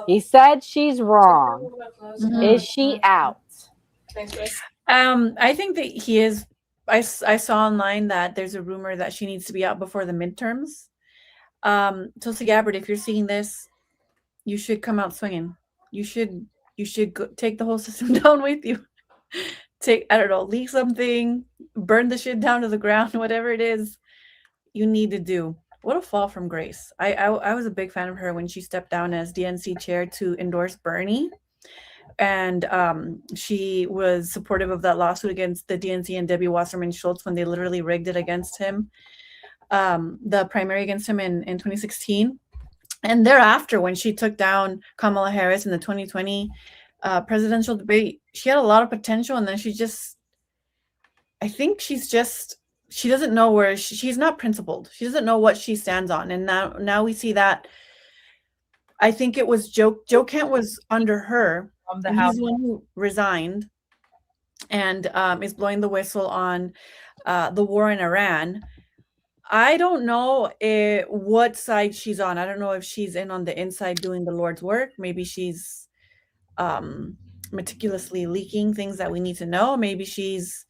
he said she's wrong. Is she out? I think that he is. I saw online that there's a rumor that she needs to be out before the midterms. Tulsi Gabbard, if you're seeing this, you should come out swinging. You should go, take the whole system down with you. I don't know, leak something, burn the shit down to the ground, whatever it is you need to do. What a fall from grace. I was a big fan of her when she stepped down as DNC chair to endorse Bernie. And she was supportive of that lawsuit against the DNC and Debbie Wasserman Schultz when they literally rigged it against him, the primary against him in 2016. And thereafter, when she took down Kamala Harris in the 2020 presidential debate, she had a lot of potential. And then she doesn't know where she's not principled. She doesn't know what she stands on. And now we see that. I think it was Joe Kent was under her. He's the one who resigned and is blowing the whistle on the war in Iran. I don't know what side she's on. I don't know if she's in on the inside doing the Lord's work. Maybe she's meticulously leaking things that we need to know. Maybe she's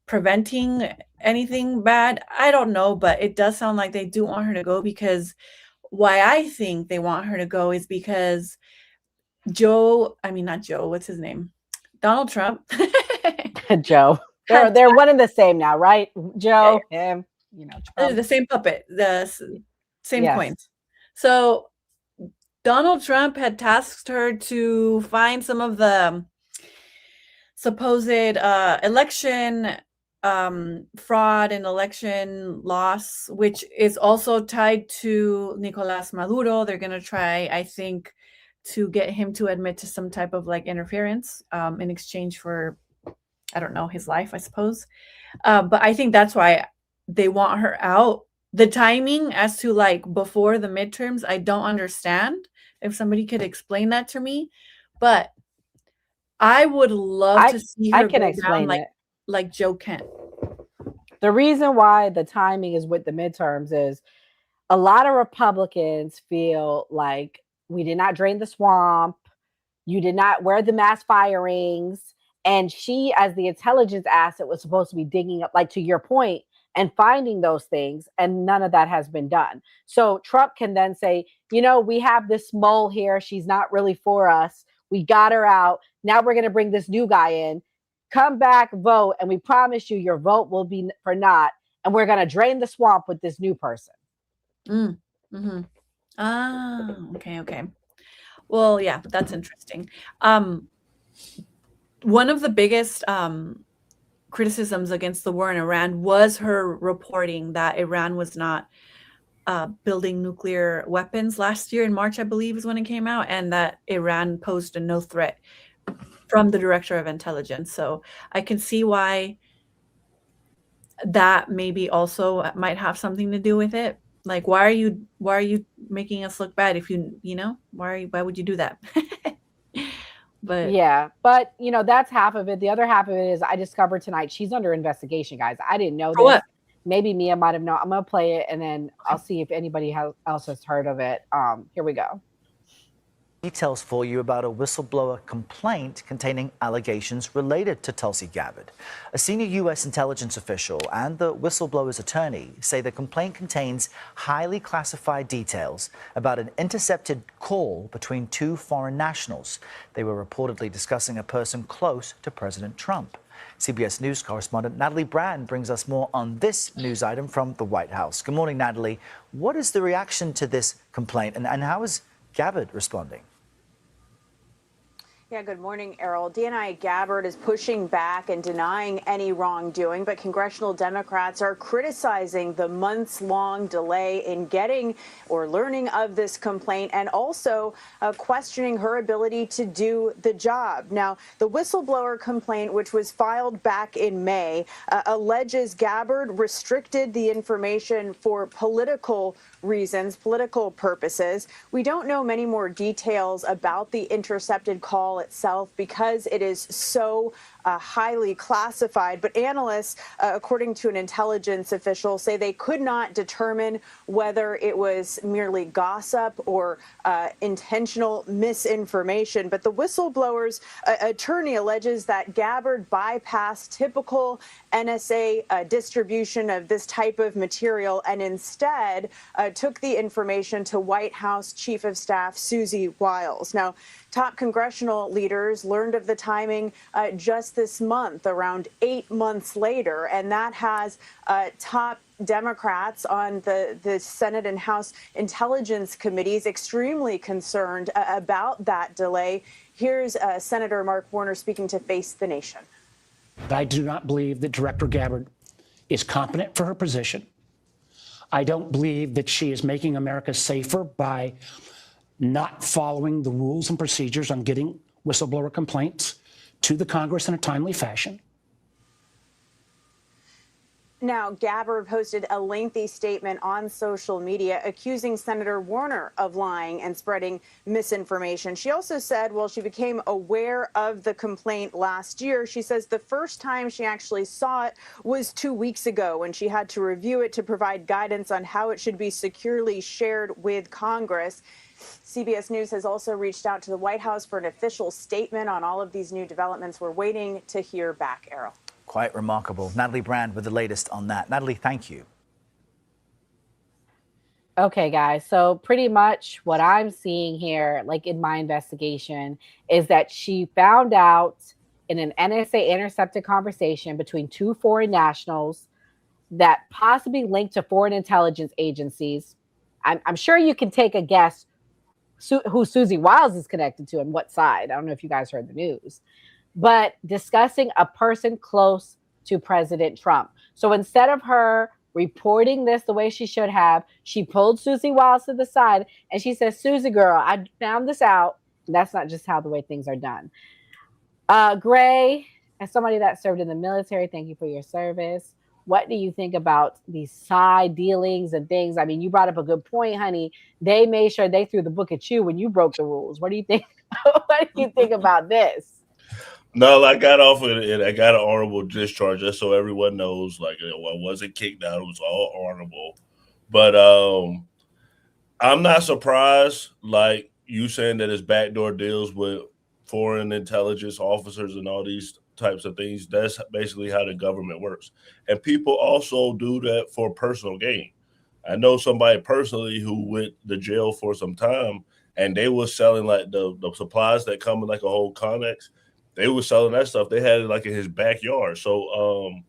preventing anything bad. I don't know, but it does sound like they do want her to go, because why I think they want her to go is because Donald Trump. Joe. They're one and the same now, right? Joe, him, Trump. The same puppet, the same Yes. coins. So Donald Trump had tasked her to find some of the supposed election fraud and election loss, which is also tied to Nicolas Maduro. They're going to try, I think, to get him to admit to some type of interference in exchange for, I don't know, his life, I suppose. But I think that's why they want her out. The timing as to before the midterms, I don't understand. If somebody could explain that to me, but I would love to see her go down like Joe Kent. The reason why the timing is with the midterms is a lot of Republicans feel like we did not drain the swamp. You did not wear the mass firings. And she, as the intelligence asset, was supposed to be digging up, to your point, and finding those things. And none of that has been done. So Trump can then say, we have this mole here. She's not really for us. We got her out. Now we're going to bring this new guy in. Come back, vote. And we promise you your vote will be for not. And we're going to drain the swamp with this new person. Mm-hmm. Ah, okay. Well, yeah, that's interesting. One of the biggest criticisms against the war in Iran was her reporting that Iran was not building nuclear weapons last year in March, I believe is when it came out, and that Iran posed a no threat from the director of intelligence. So I can see why that maybe also might have something to do with it. Why are you making us look bad if why would you do that? But that's half of it. The other half of it is I discovered tonight she's under investigation, guys. I didn't know this. What? Maybe Mia might have known. I'm gonna play it and then I'll see if anybody else has heard of it. Here we go. Details for you about a whistleblower complaint containing allegations related to Tulsi Gabbard. A senior U.S. intelligence official and the whistleblower's attorney say the complaint contains highly classified details about an intercepted call between two foreign nationals. They were reportedly discussing a person close to President Trump. CBS News correspondent Natalie Brand brings us more on this news item from the White House. Good morning, Natalie. What is the reaction to this complaint and how is Gabbard responding? Yeah, good morning, Errol. DNI Gabbard is pushing back and denying any wrongdoing, but congressional Democrats are criticizing the months-long delay in getting or learning of this complaint and also questioning her ability to do the job. Now, the whistleblower complaint, which was filed back in May, alleges Gabbard restricted the information for political reasons, political purposes. We don't know many more details about the intercepted call itself because it is so highly classified. But analysts, according to an intelligence official, say they could not determine whether it was merely gossip or intentional misinformation. But the whistleblower's attorney alleges that Gabbard bypassed typical NSA distribution of this type of material and instead took the information to White House Chief of Staff Susie Wiles. Now, top congressional leaders learned of the timing just this month, around 8 months later, and that has top Democrats on the Senate and House Intelligence Committees extremely concerned about that delay. Here's Senator Mark Warner speaking to Face the Nation. I do not believe that Director Gabbard is competent for her position. I don't believe that she is making America safer by not following the rules and procedures on getting whistleblower complaints to the Congress in a timely fashion. Now, Gabbard posted a lengthy statement on social media accusing Senator Warner of lying and spreading misinformation. She also said, well, she became aware of the complaint last year. She says the first time she actually saw it was 2 weeks ago when she had to review it to provide guidance on how it should be securely shared with Congress. CBS News has also reached out to the White House for an official statement on all of these new developments. We're waiting to hear back, Errol. Quite remarkable. Natalie Brand with the latest on that. Natalie, thank you. Okay, guys. So pretty much what I'm seeing here, like in my investigation, is that she found out in an NSA intercepted conversation between two foreign nationals that possibly linked to foreign intelligence agencies. I'm sure you can take a guess who Susie Wiles is connected to and what side. I don't know if you guys heard the news, but discussing a person close to President Trump. So instead of her reporting this the way she should have, she pulled Susie Wiles to the side and she says, Susie girl, I found this out. And that's not just how the way things are done. Gray, as somebody that served in the military, thank you for your service. What do you think about these side dealings and things? I mean, you brought up a good point, honey. They made sure they threw the book at you when you broke the rules. What do you think? What do you think about this? No, I got off of it. I got an honorable discharge, just so everyone knows. Like, I wasn't kicked out; it was all honorable. But I'm not surprised, like you saying that it's backdoor deals with foreign intelligence officers and all these types of things. That's basically how the government works, and people also do that for personal gain. I know somebody personally who went to jail for some time, and they were selling like the supplies that come in like a whole Connex. They were selling that stuff. They had it like in his backyard. So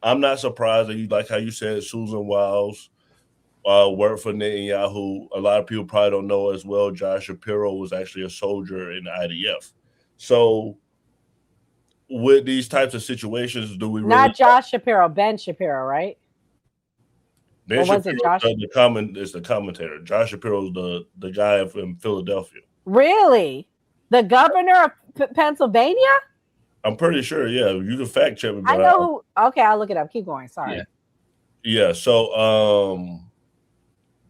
I'm not surprised that you, like how you said, Susan Wiles worked for Netanyahu. A lot of people probably don't know as well. Josh Shapiro was actually a soldier in the IDF. So with these types of situations, do we really not Josh Shapiro, Ben Shapiro, right? Ben or was Shapiro it Josh? is the commentator. Josh Shapiro is the guy from Philadelphia. Really? The governor of Pennsylvania? I'm pretty sure. Yeah, you can fact check me. I know who. Okay, I'll look it up. Keep going. Sorry. Yeah. So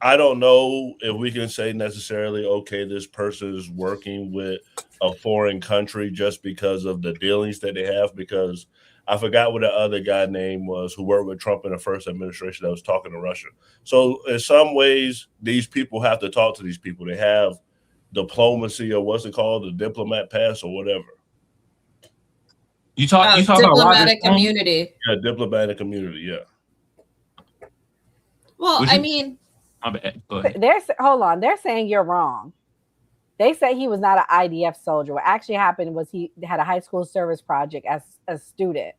I don't know if we can say necessarily, okay, this person is working with a foreign country just because of the dealings that they have. Because I forgot what the other guy name was who worked with Trump in the first administration that was talking to Russia. So in some ways, these people have to talk to these people. They have diplomacy, or what's it called, the diplomat pass or whatever. You talk diplomatic immunity. Yeah, diplomatic immunity. Yeah. Well, I mean, my bad. Go ahead. Hold on. They're saying you're wrong. They say he was not an IDF soldier. What actually happened was he had a high school service project as a student.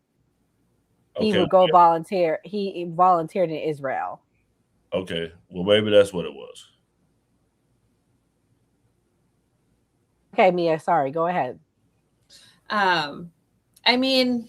He would go volunteer. He volunteered in Israel. Okay. Well, maybe that's what it was. Okay, Mia, sorry. Go ahead. I mean,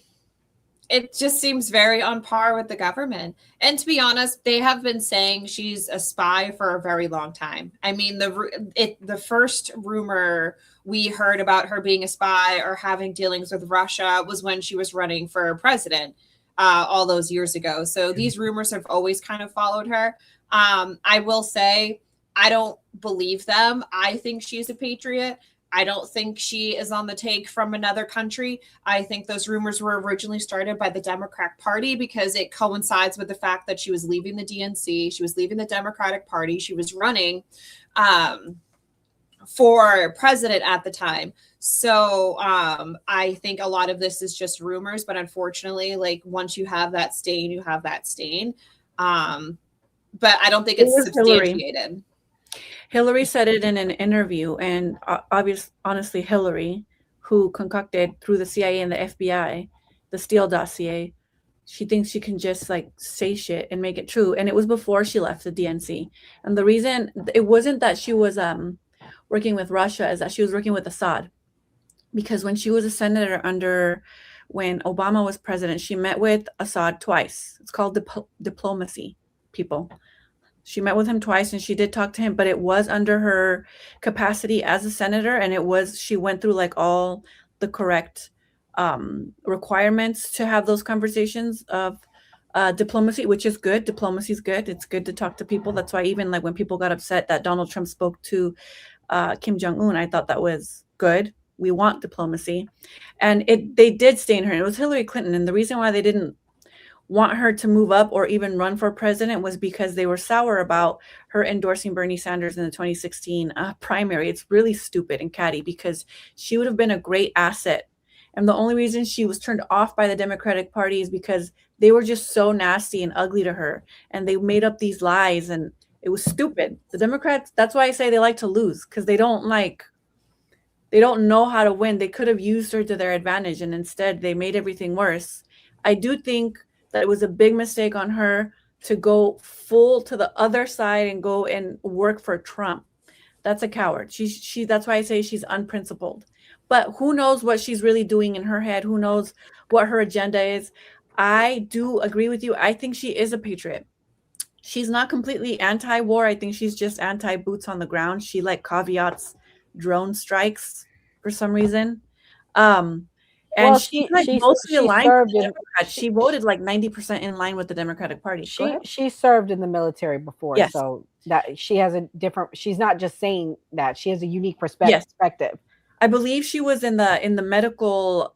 it just seems very on par with the government. And to be honest, they have been saying she's a spy for a very long time. I mean, the first rumor we heard about her being a spy or having dealings with Russia was when she was running for president all those years ago. So these rumors have always kind of followed her. I will say, I don't believe them. I think she's a patriot. I don't think she is on the take from another country. I think those rumors were originally started by the Democratic Party because it coincides with the fact that she was leaving the DNC. She was leaving the Democratic Party. She was running for president at the time. So I think a lot of this is just rumors, but unfortunately, like once you have that stain, you have that stain. But I don't think it's substantiated. Hillary said it in an interview, and honestly, Hillary, who concocted through the CIA and the FBI, the Steele dossier, she thinks she can just like say shit and make it true. And it was before she left the DNC. And the reason it wasn't that she was working with Russia is that she was working with Assad. Because when she was a senator when Obama was president, she met with Assad twice. It's called diplomacy, people. She met with him twice and she did talk to him, but it was under her capacity as a senator. And she went through like all the correct requirements to have those conversations of diplomacy, which is good. Diplomacy is good. It's good to talk to people. That's why even like when people got upset that Donald Trump spoke to Kim Jong-un, I thought that was good. We want diplomacy. And they did stain her. It was Hillary Clinton. And the reason why they didn't want her to move up or even run for president was because they were sour about her endorsing Bernie Sanders in the 2016 primary. It's really stupid and catty because she would have been a great asset. And the only reason she was turned off by the Democratic Party is because they were just so nasty and ugly to her. And they made up these lies and it was stupid. The Democrats, that's why I say they like to lose, because they don't know how to win. They could have used her to their advantage and instead they made everything worse. I do think that it was a big mistake on her to go full to the other side and go and work for Trump. That's a coward. That's why I say she's unprincipled. But who knows what she's really doing in her head? Who knows what her agenda is? I do agree with you. I think she is a patriot. She's not completely anti-war. I think she's just anti-boots on the ground. She like caveats drone strikes for some reason. And she's like mostly aligned with the Democrats. She voted like 90% in line with the Democratic Party. She served in the military before, Yes. so that she has a different. She's not just saying that; she has a unique perspective. I believe she was in the medical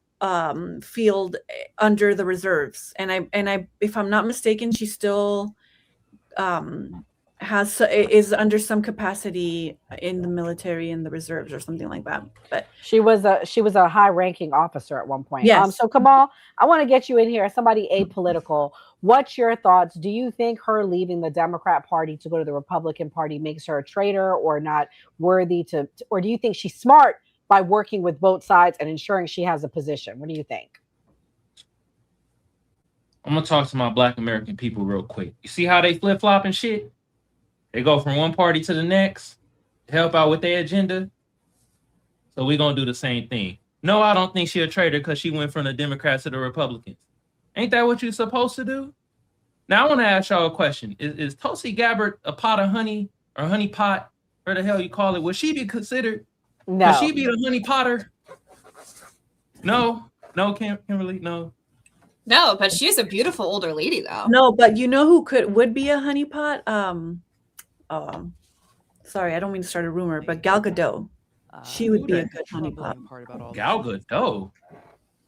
field under the reserves, and I if I'm not mistaken, she still is under some capacity in the military in the reserves or something like that. But she was a high-ranking officer at one point. Yes. So Kamal, I want to get you in here. Somebody apolitical. What's your thoughts? Do you think her leaving the Democrat Party to go to the Republican Party makes her a traitor or not worthy to, or do you think she's smart by working with both sides and ensuring she has a position? What do you think? I'm gonna talk to my Black American people real quick. You see how they flip-flop and shit? They go from one party to the next to help out with their agenda. So we're going to do the same thing. No, I don't think she's a traitor because she went from the Democrats to the Republicans. Ain't that what you're supposed to do? Now, I want to ask y'all a question. Is Tulsi Gabbard a pot of honey or honeypot, or the hell you call it? Would she be considered? No. Would she be the honey potter? No, Kimberly, no. No, but she's a beautiful older lady, though. no, but you know who would be a honeypot? Sorry, I don't mean to start a rumor, but Gal Gadot. She would be a good honeypot. Gal Gadot?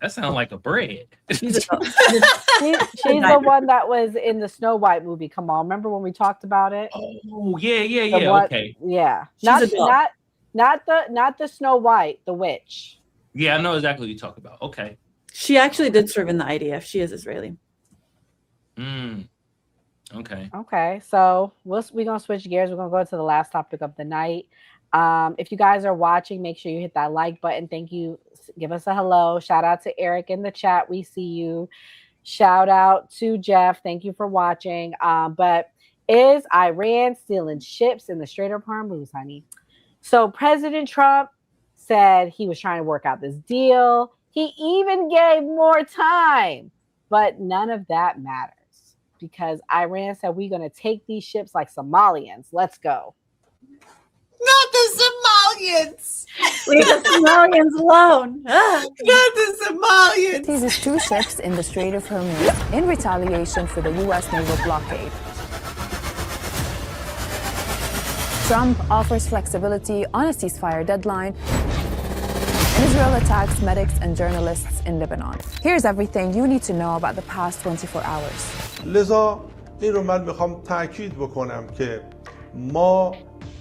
That sounds like a bread. She's the one that was in the Snow White movie. Come on, remember when we talked about it? Oh, yeah. Okay. Yeah, She's not the Snow White, the witch. Yeah, I know exactly what you're talking about. Okay. She actually did serve in the IDF. She is Israeli. Okay, so we're gonna switch gears. We're gonna go to the last topic of the night. If you guys are watching, make sure you hit that like button. Thank you. Give us a hello. Shout out to Eric in the chat. We see you. Shout out to Jeff. Thank you for watching. But is Iran stealing ships in the Strait of Hormuz, honey? So President Trump said he was trying to work out this deal. He even gave more time. But none of that matters because Iran said we're going to take these ships like Somalians. Let's go. Not the Somalians. Leave the Somalians alone. Not the Somalians. Seizes 2 ships in the Strait of Hormuz in retaliation for the U.S. naval blockade. Trump offers flexibility on a ceasefire deadline. And Israel attacks medics and journalists in Lebanon. Here's everything you need to know about the past 24 hours. لذا این رو من میخوام تاکید بکنم که ما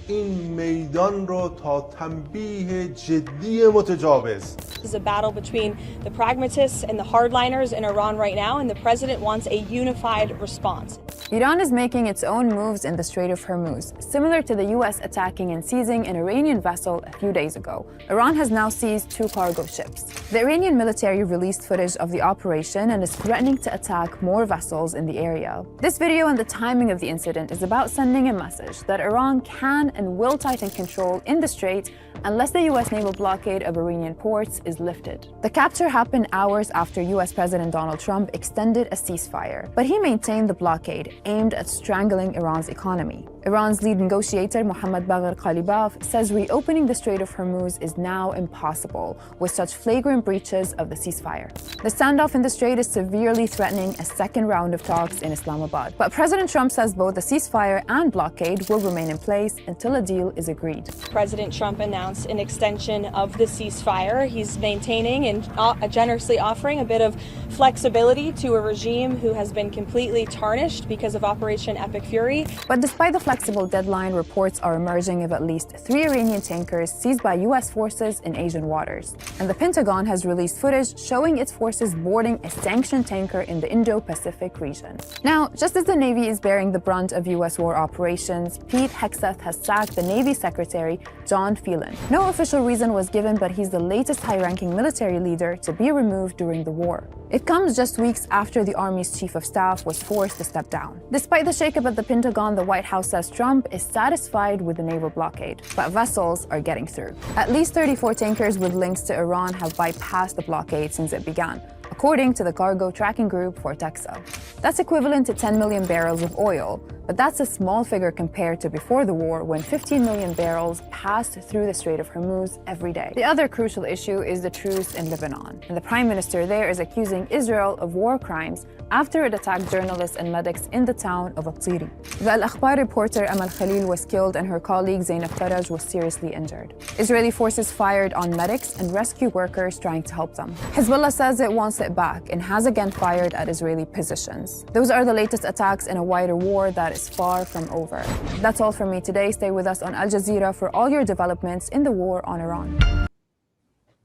این میدان رو تا تنبیه جدی متجاوز. This is a battle between the pragmatists and the hardliners in Iran right now, and the president wants a unified response. Iran is making its own moves in the Strait of Hormuz, similar to the U.S. attacking and seizing an Iranian vessel a few days ago. Iran has now seized 2 cargo ships. The Iranian military released footage of the operation and is threatening to attack more vessels in the area. This video and the timing of the incident is about sending a message that Iran can and will tighten control in the Strait unless the U.S. naval blockade of Iranian ports is lifted. The capture happened hours after U.S. President Donald Trump extended a ceasefire, but he maintained the blockade aimed at strangling Iran's economy. Iran's lead negotiator, Mohammad Bagher Ghalibaf, says reopening the Strait of Hormuz is now impossible with such flagrant breaches of the ceasefire. The standoff in the Strait is severely threatening a second round of talks in Islamabad. But President Trump says both the ceasefire and blockade will remain in place until a deal is agreed. President Trump announced an extension of the ceasefire. He's maintaining and generously offering a bit of flexibility to a regime who has been completely tarnished because of Operation Epic Fury. But despite the flexible deadline, reports are emerging of at least 3 Iranian tankers seized by U.S. forces in Asian waters. And the Pentagon has released footage showing its forces boarding a sanctioned tanker in the Indo-Pacific region. Now, just as the Navy is bearing the brunt of U.S. war operations, Pete Hegseth has sacked the Navy Secretary, John Phelan. No official reason was given, but he's the latest high-ranking military leader to be removed during the war. It comes just weeks after the Army's chief of staff was forced to step down. Despite the shakeup at the Pentagon, the White House says Trump is satisfied with the naval blockade, but vessels are getting through. At least 34 tankers with links to Iran have bypassed the blockade since it began, according to the cargo tracking group Fortexo. That's equivalent to 10 million barrels of oil, but that's a small figure compared to before the war, when 15 million barrels passed through the Strait of Hormuz every day. The other crucial issue is the truce in Lebanon, and the prime minister there is accusing Israel of war crimes after it attacked journalists and medics in the town of Atiri. The Al Akhbar reporter Amal Khalil was killed and her colleague Zainab Faraj was seriously injured. Israeli forces fired on medics and rescue workers trying to help them. Hezbollah says it wants it back and has again fired at Israeli positions. Those are the latest attacks in a wider war that is far from over. That's all from me today. Stay with us on Al Jazeera for all your developments in the war on Iran.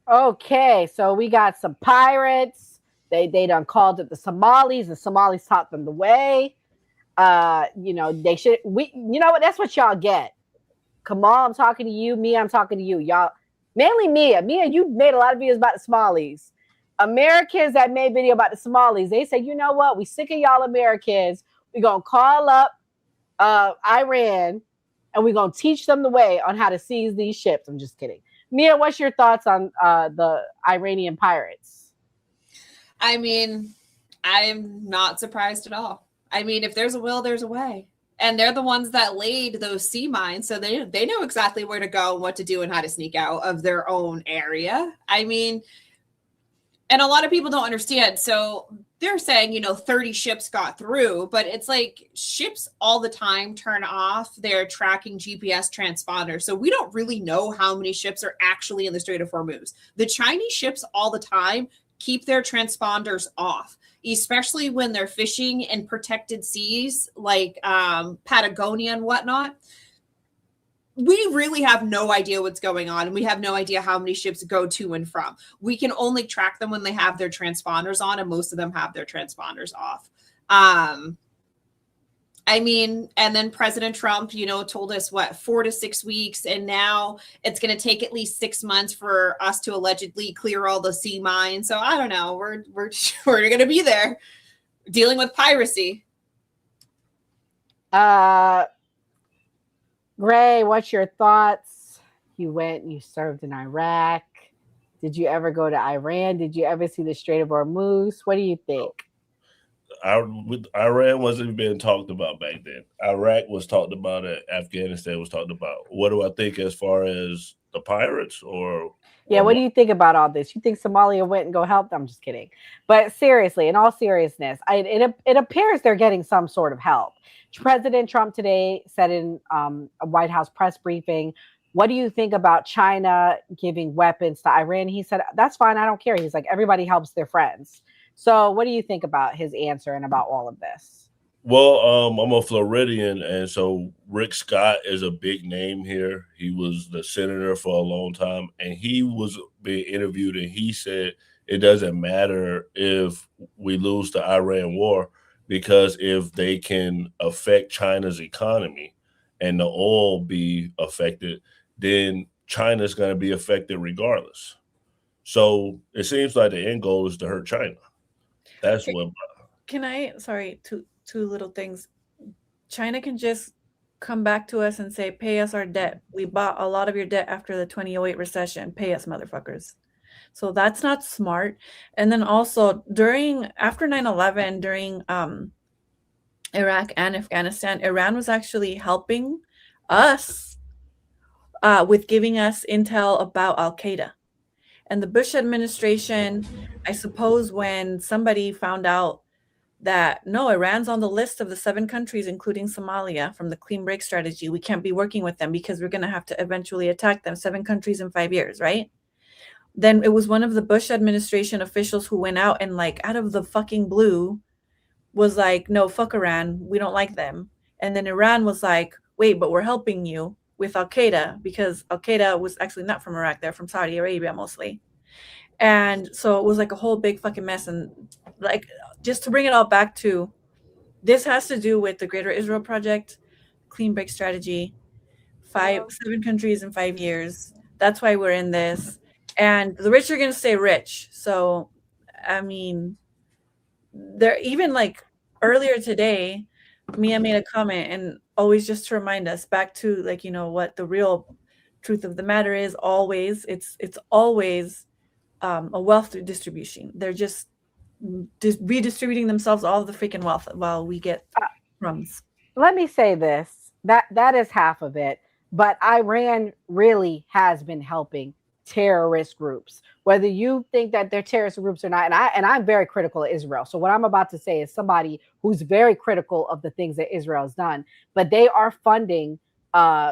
Okay, so we got some pirates. They done called it the Somalis. The Somalis taught them the way. They should. You know what? That's what y'all get. Kamal, I'm talking to you. Mia, I'm talking to you. Y'all, mainly Mia. Mia, you made a lot of videos about the Somalis. Americans that made video about the Somalis, they said, you know what? We sick of y'all Americans. We're gonna call up Iran, and we're gonna teach them the way on how to seize these ships. I'm just kidding. Mia, what's your thoughts on the Iranian pirates? I mean, I'm not surprised at all. I mean, if there's a will, there's a way. And they're the ones that laid those sea mines, so they know exactly where to go and what to do and how to sneak out of their own area. I mean, and a lot of people don't understand. So they're saying, 30 ships got through, but it's like ships all the time turn off their tracking GPS transponders. So we don't really know how many ships are actually in the Strait of Hormuz. The Chinese ships all the time keep their transponders off, especially when they're fishing in protected seas like Patagonia and whatnot. We really have no idea what's going on, and we have no idea how many ships go to and from. We can only track them when they have their transponders on, and most of them have their transponders off. And then President Trump, told us 4 to 6 weeks, and now it's going to take at least 6 months for us to allegedly clear all the sea mines. So I don't know. We're going to be there dealing with piracy. Gray, what's your thoughts? You went and you served in Iraq. Did you ever go to Iran? Did you ever see the Strait of Hormuz? What do you think? Iran wasn't being talked about back then. Iraq was talked about. Afghanistan was talked about. What do I think as far as the pirates or? Yeah, what do you think about all this? You think Somalia went and go help them? I'm just kidding. But seriously, in all seriousness, it appears they're getting some sort of help. President Trump today said in a White House press briefing, what do you think about China giving weapons to Iran? He said, that's fine. I don't care. He's like, everybody helps their friends. So what do you think about his answer and about all of this? Well, I'm a Floridian, and so Rick Scott is a big name here. He was the senator for a long time, and he was being interviewed, and he said it doesn't matter if we lose the Iran war, because if they can affect China's economy and the oil be affected, then China's going to be affected regardless. So it seems like the end goal is to hurt China. That's what. Can I, sorry, two little things. China can just come back to us and say, pay us our debt. We bought a lot of your debt after the 2008 recession. Pay us, motherfuckers. So that's not smart. And then also after 9/11, during Iraq and Afghanistan, Iran was actually helping us with giving us intel about Al-Qaeda. And the Bush administration, I suppose, when somebody found out that, no, Iran's on the list of the 7 countries, including Somalia, from the clean break strategy, we can't be working with them because we're going to have to eventually attack them, 7 countries in 5 years, right? Then it was one of the Bush administration officials who went out and, like, out of the fucking blue was like, no, fuck Iran. We don't like them. And then Iran was like, wait, but we're helping you with Al-Qaeda, because Al-Qaeda was actually not from Iraq. They're from Saudi Arabia mostly. And so it was like a whole big fucking mess. And like, just to bring it all back to, this has to do with the Greater Israel Project, clean break strategy, 7 countries in 5 years. That's why we're in this. And the rich are going to stay rich. So, I mean, there, even like earlier today, Mia made a comment, and always just to remind us back to, like, you know, what the real truth of the matter is. Always, it's always a wealth distribution. They're just redistributing themselves all of the freaking wealth while we get crumbs. Let me say this, that is half of it, but Iran really has been helping terrorist groups, whether you think that they're terrorist groups or not. And I'm very critical of Israel. So what I'm about to say is somebody who's very critical of the things that Israel has done, but they are funding Hamas,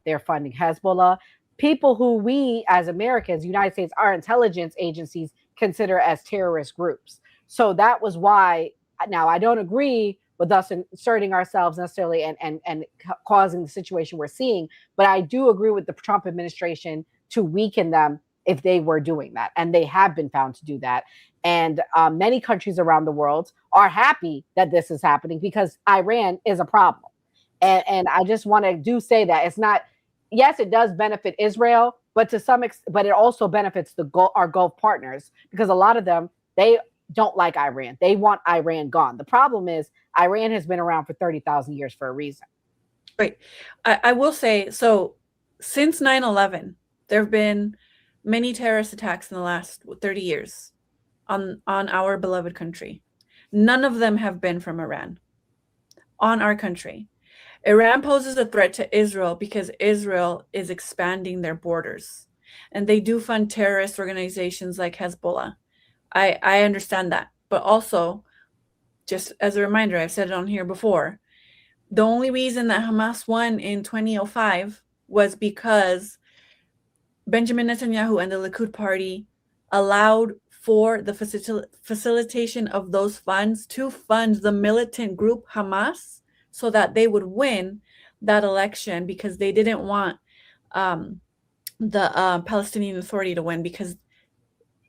they're funding Hezbollah, people who we as Americans, United States, our intelligence agencies consider as terrorist groups. So that was why, now I don't agree with us inserting ourselves necessarily and causing the situation we're seeing, but I do agree with the Trump administration to weaken them if they were doing that. And they have been found to do that. And many countries around the world are happy that this is happening because Iran is a problem. And I just want to say that it's not, yes, it does benefit Israel, but to some extent, but it also benefits our Gulf partners, because a lot of them, they don't like Iran. They want Iran gone. The problem is Iran has been around for 30,000 years for a reason. Right. I will say, so since 9/11, there have been many terrorist attacks in the last 30 years on our beloved country. None of them have been from Iran on our country. Iran poses a threat to Israel because Israel is expanding their borders, and they do fund terrorist organizations like Hezbollah. I understand that. But also, just as a reminder, I've said it on here before, the only reason that Hamas won in 2005 was because Benjamin Netanyahu and the Likud party allowed for the facilitation of those funds to fund the militant group Hamas so that they would win that election, because they didn't want the Palestinian Authority to win, because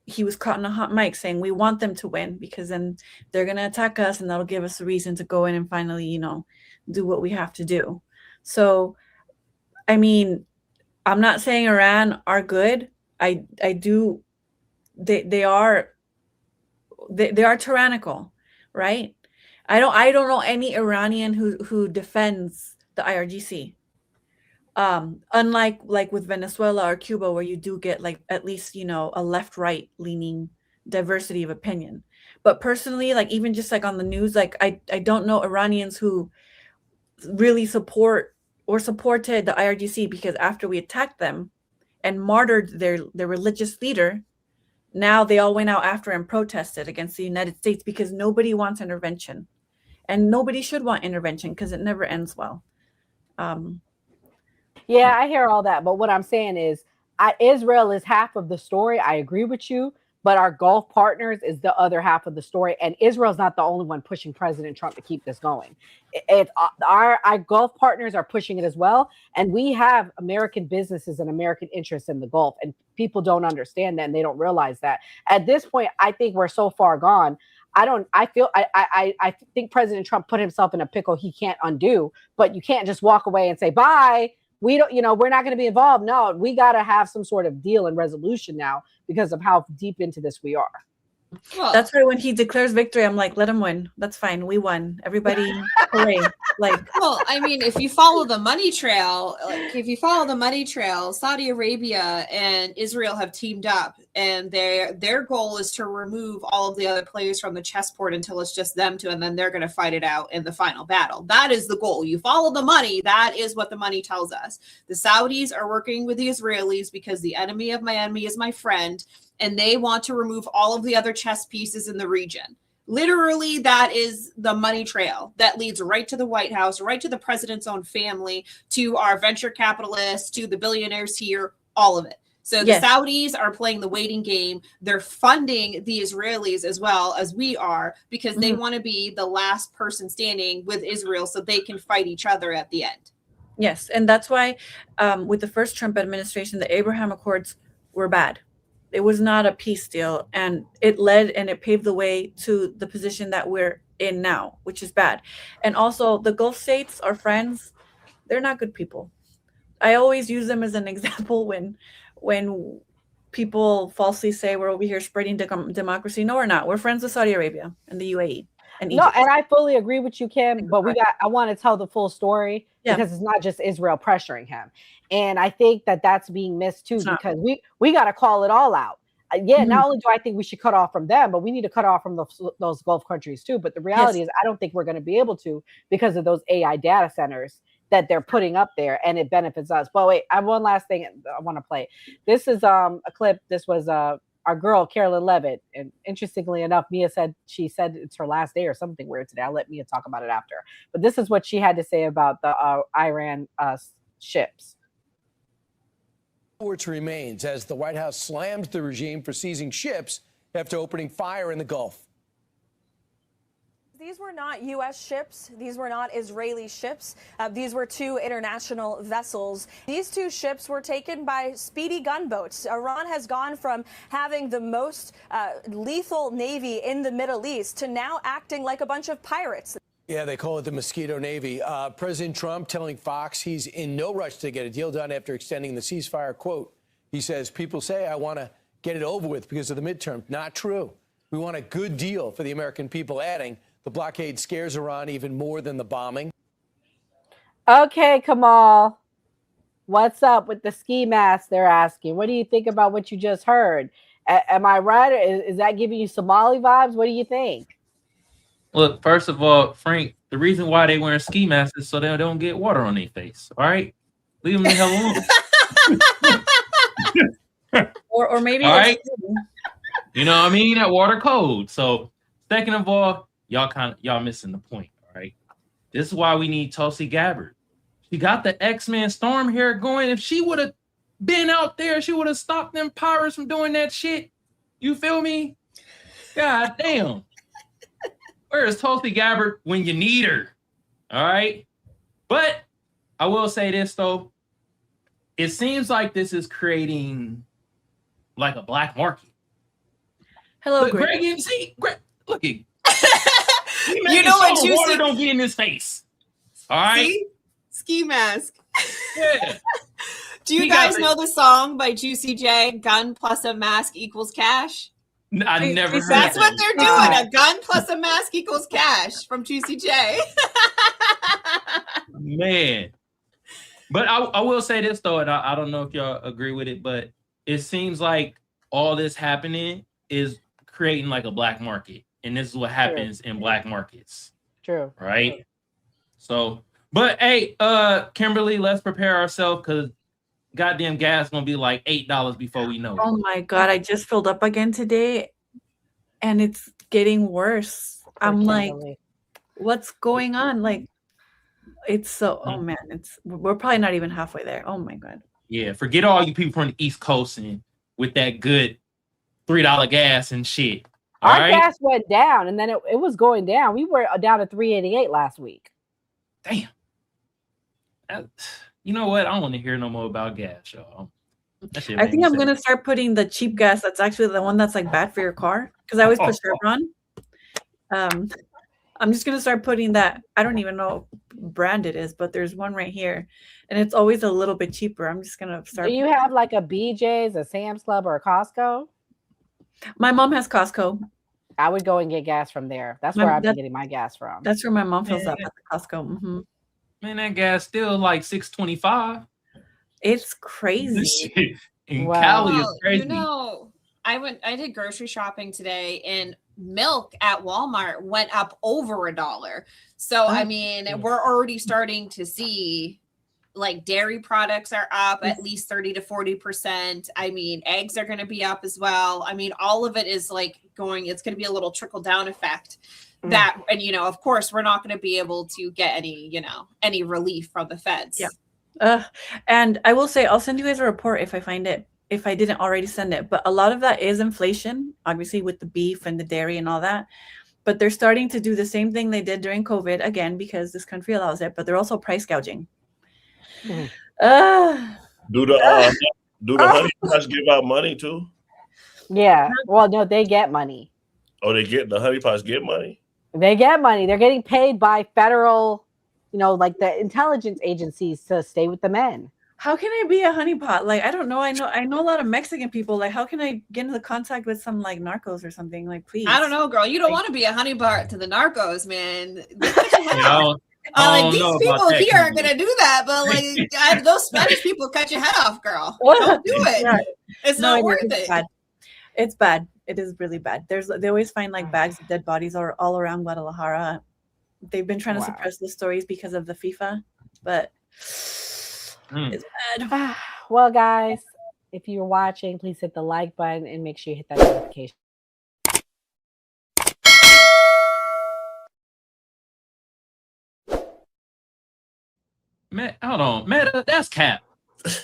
he was caught in a hot mic saying, we want them to win because then they're going to attack us and that'll give us a reason to go in and finally, you know, do what we have to do. So, I mean, I'm not saying Iran are good. I do. They are tyrannical, right? I don't know any Iranian who defends the IRGC. Unlike like with Venezuela or Cuba, where you do get like at least, you know, a left-right leaning diversity of opinion. But personally, like even just like on the news, like I don't know Iranians who really support or supported the IRGC, because after we attacked them and martyred their religious leader, now they all went out after and protested against the United States, because nobody wants intervention, and nobody should want intervention because it never ends well. Yeah, I hear all that, but what I'm saying is, Israel is half of the story. I agree with you, but our Gulf partners is the other half of the story, and Israel's not the only one pushing President Trump to keep this going. It's our Gulf partners are pushing it as well, and we have American businesses and American interests in the Gulf, and people don't understand that, and they don't realize that. At this point, I think we're so far gone. I think President Trump put himself in a pickle he can't undo, but you can't just walk away and say, bye. We don't, we're not going to be involved. No, we got to have some sort of deal and resolution now because of how deep into this we are. Well, that's why when he declares victory, I'm like, let him win. That's fine. We won. Everybody hooray. Like, well, I mean, if you follow the money trail, Saudi Arabia and Israel have teamed up, and their goal is to remove all of the other players from the chessboard until it's just them two, and then they're going to fight it out in the final battle. That is the goal. You follow the money. That is what the money tells us. The Saudis are working with the Israelis because the enemy of my enemy is my friend, and they want to remove all of the other chess pieces in the region. Literally, that is the money trail that leads right to the White House, right to the president's own family, to our venture capitalists, to the billionaires here, all of it. So the Saudis are playing the waiting game. They're funding the Israelis as well as we are, because they want to be the last person standing with Israel so they can fight each other at the end. Yes, and that's why with the first Trump administration, the Abraham Accords were bad. It was not a peace deal, and it led and it paved the way to the position that we're in now, which is bad. And also the Gulf states, our friends, they're not good people. I always use them as an example when people falsely say we're over here spreading democracy. No, we're not. We're friends with Saudi Arabia and the UAE. And no, and I fully agree with you, Kim, but I want to tell the full story because it's not just Israel pressuring him. And I think that that's being missed too, because we got to call it all out. Not only do I think we should cut off from them, but we need to cut off from those Gulf countries too. But the reality is I don't think we're going to be able to, because of those AI data centers that they're putting up there, and it benefits us. But wait, I have one last thing I want to play. This is a clip. This was our girl, Carolyn Levitt. And interestingly enough, Mia said it's her last day or something weird today. I'll let Mia talk about it after. But this is what she had to say about the Iran ships. Which remains as the White House slammed the regime for seizing ships after opening fire in the Gulf. These were not U.S. ships. These were not Israeli ships. These were two international vessels. These two ships were taken by speedy gunboats. Iran has gone from having the most lethal navy in the Middle East to now acting like a bunch of pirates. Yeah, they call it the Mosquito Navy. President Trump telling Fox he's in no rush to get a deal done after extending the ceasefire. Quote, he says, people say I want to get it over with because of the midterm. Not true. We want a good deal for the American people, adding the blockade scares Iran even more than the bombing. Okay, Kamal. What's up with the ski mask, they're asking? What do you think about what you just heard? Am I right? Is that giving you Somali vibes? What do you think? Look, first of all, Frank, the reason why they wearing ski masks is so they don't get water on their face. All right? Leave them the hell alone. or maybe all right? You know what I mean? That water cold. So second of all, y'all missing the point. All right. This is why we need Tulsi Gabbard. She got the X-Men Storm hair going. If she would have been out there, she would have stopped them pirates from doing that shit. You feel me? God damn. Where is Tulsi Gabbard when you need her? All right. But I will say this, though. It seems like this is creating like a black market. Hello, Greg. Greg, look at you know what Juicy water don't get in his face. All right. See? Ski mask. Yeah. Do you guys know the song by Juicy J? Gun plus a mask equals cash. I never heard That's that. what they're doing. A gun plus a mask equals cash from Juicy J. Man. But I will say this though, and I don't know if y'all agree with it, but it seems like all this happening is creating like a black market, and this is what happens in black markets. True. Right. So, but hey, Kimberly, let's prepare ourselves because goddamn gas gonna be like $8 before we know it. Oh my God, I just filled up again today and it's getting worse. I'm like, what's going on? Like, it's so, oh man, we're probably not even halfway there. Oh my God. Yeah, forget all you people from the East Coast and with that good $3 gas and shit. All Our right? gas went down, and then it was going down. We were down to $3.88 last week. Damn. You know what? I don't want to hear no more about gas, y'all. I think I'm gonna start putting the cheap gas. That's actually the one that's like bad for your car, because I always put Chevron. I'm just gonna start putting that. I don't even know what brand it is, but there's one right here, and it's always a little bit cheaper. I'm just gonna start. Do you have like a BJ's, a Sam's Club, or a Costco? My mom has Costco. I would go and get gas from there. That's where I've been getting my gas from. That's where my mom fills up at the Costco. Mm-hmm. Man, that gas still like $6.25. It's crazy. In Cali is crazy. You know, I did grocery shopping today, and milk at Walmart went up over $1. So I mean, we're already starting to see like dairy products are up at least 30 to 40%. I mean, eggs are going to be up as well. I mean, all of it is like it's going to be a little trickle down effect that, and you know, of course we're not going to be able to get any relief from the feds. Yeah. And I will say, I'll send you guys a report if I find it, if I didn't already send it, but a lot of that is inflation, obviously with the beef and the dairy and all that. But they're starting to do the same thing they did during COVID, again, because this country allows it, but they're also price gouging. Do the honey pots give out money too? Yeah. Well, no, they get money. Oh, the honey pots get money? They get money. They're getting paid by federal, like the intelligence agencies to stay with the men. How can I be a honeypot? Like, I don't know. I know a lot of Mexican people. Like, how can I get into contact with some like narcos or something? Like, please. I don't know, girl. You don't want to be a honeypot to the narcos, man. These people here are gonna do that, but like those Spanish people cut your head off, girl. Don't do it. It's not worth it. Bad. It's bad. It is really bad. They always find like bags of dead bodies all around Guadalajara. They've been trying to suppress the stories because of the FIFA, but it's bad. Well, guys, if you're watching, please hit the like button and make sure you hit that notification. Man, hold on. Man, that's cap.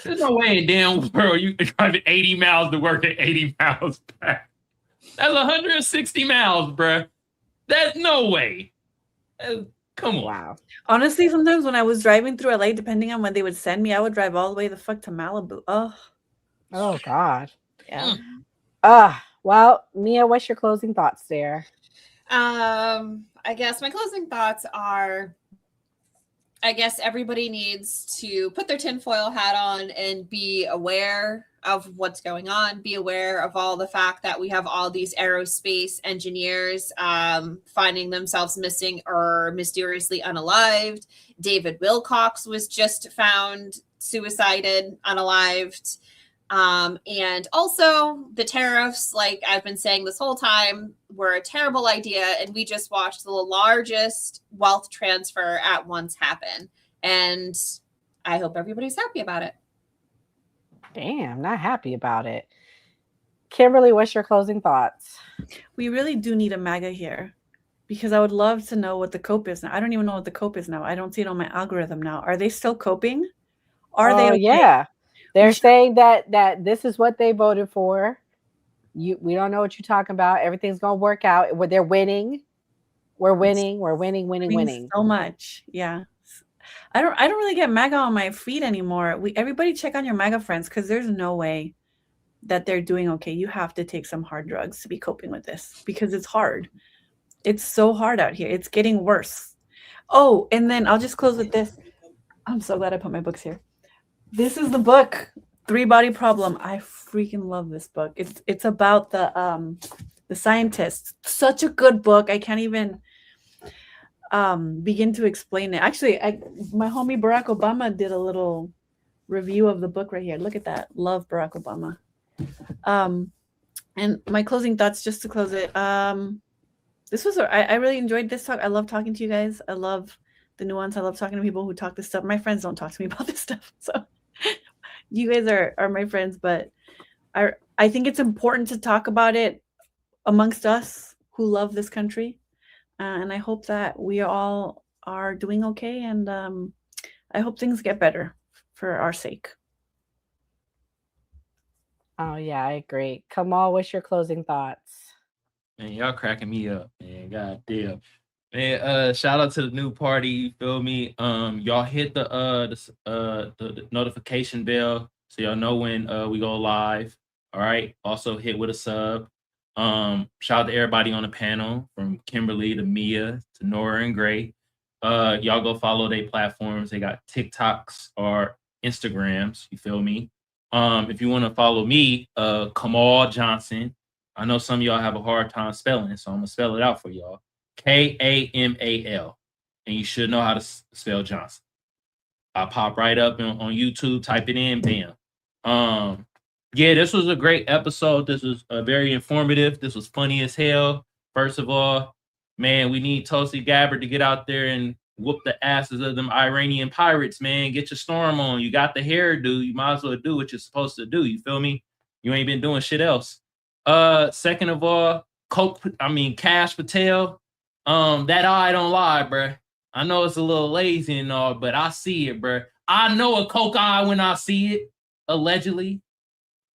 There's no way in damn world you driving 80 miles to work and 80 miles back. That's 160 miles, bruh. That's no way. Come on. Wow. Honestly, sometimes when I was driving through LA, depending on when they would send me, I would drive all the way the fuck to Malibu. Oh God. Yeah. Well, Mia, what's your closing thoughts there? I guess my closing thoughts are, I guess everybody needs to put their tinfoil hat on and be aware of what's going on, be aware of all the fact that we have all these aerospace engineers finding themselves missing or mysteriously unalived. David Wilcox was just found suicided, unalived. And also the tariffs, like I've been saying this whole time, were a terrible idea. And we just watched the largest wealth transfer at once happen. And I hope everybody's happy about it. Damn, not happy about it. Kimberly, what's your closing thoughts? We really do need a MAGA here, because I would love to know what the cope is now. I don't even know what the cope is now. I don't see it on my algorithm now. Are they still coping? Are they? Okay? Yeah. They're saying that this is what they voted for. We don't know what you're talking about. Everything's gonna work out. They're winning. We're winning. We're winning. So much. Yeah. I don't really get MAGA on my feed anymore. Everybody check on your MAGA friends, because there's no way that they're doing okay. You have to take some hard drugs to be coping with this, because it's hard. It's so hard out here. It's getting worse. Oh, and then I'll just close with this. I'm so glad I put my books here. This is the book, 3-Body Problem. I freaking love this book. It's about the scientists. Such a good book. I can't even begin to explain it. Actually, my homie Barack Obama did a little review of the book right here. Look at that. Love Barack Obama. And my closing thoughts, just to close it. This was I really enjoyed this talk. I love talking to you guys. I love the nuance. I love talking to people who talk this stuff. My friends don't talk to me about this stuff, so you guys are my friends. But I think it's important to talk about it amongst us who love this country, and I hope that we all are doing okay. And I hope things get better for our sake. Oh yeah, I agree. Kamal, what's your closing thoughts? Man, y'all cracking me up, man. God damn. Man, shout out to the new party, you feel me? Y'all hit the notification bell so y'all know when we go live. All right. Also hit with a sub. Shout out to everybody on the panel, from Kimberly to Mia to Nora and Gray. Y'all go follow their platforms. They got TikToks or Instagrams, you feel me? If you want to follow me, Kamal Johnson. I know some of y'all have a hard time spelling it, so I'm gonna spell it out for y'all. Kamal, and you should know how to spell Johnson. I'll pop right up on YouTube, type it in, bam. Yeah, this was a great episode. This was very informative. This was funny as hell. First of all, man, we need Tulsi Gabbard to get out there and whoop the asses of them Iranian pirates, man. Get your storm on. You got the hairdo. You might as well do what you're supposed to do. You feel me? You ain't been doing shit else. Second of all, Kash Patel. That eye don't lie, bruh. I know it's a little lazy and all, but I see it, bruh. I know a coke eye when I see it, allegedly.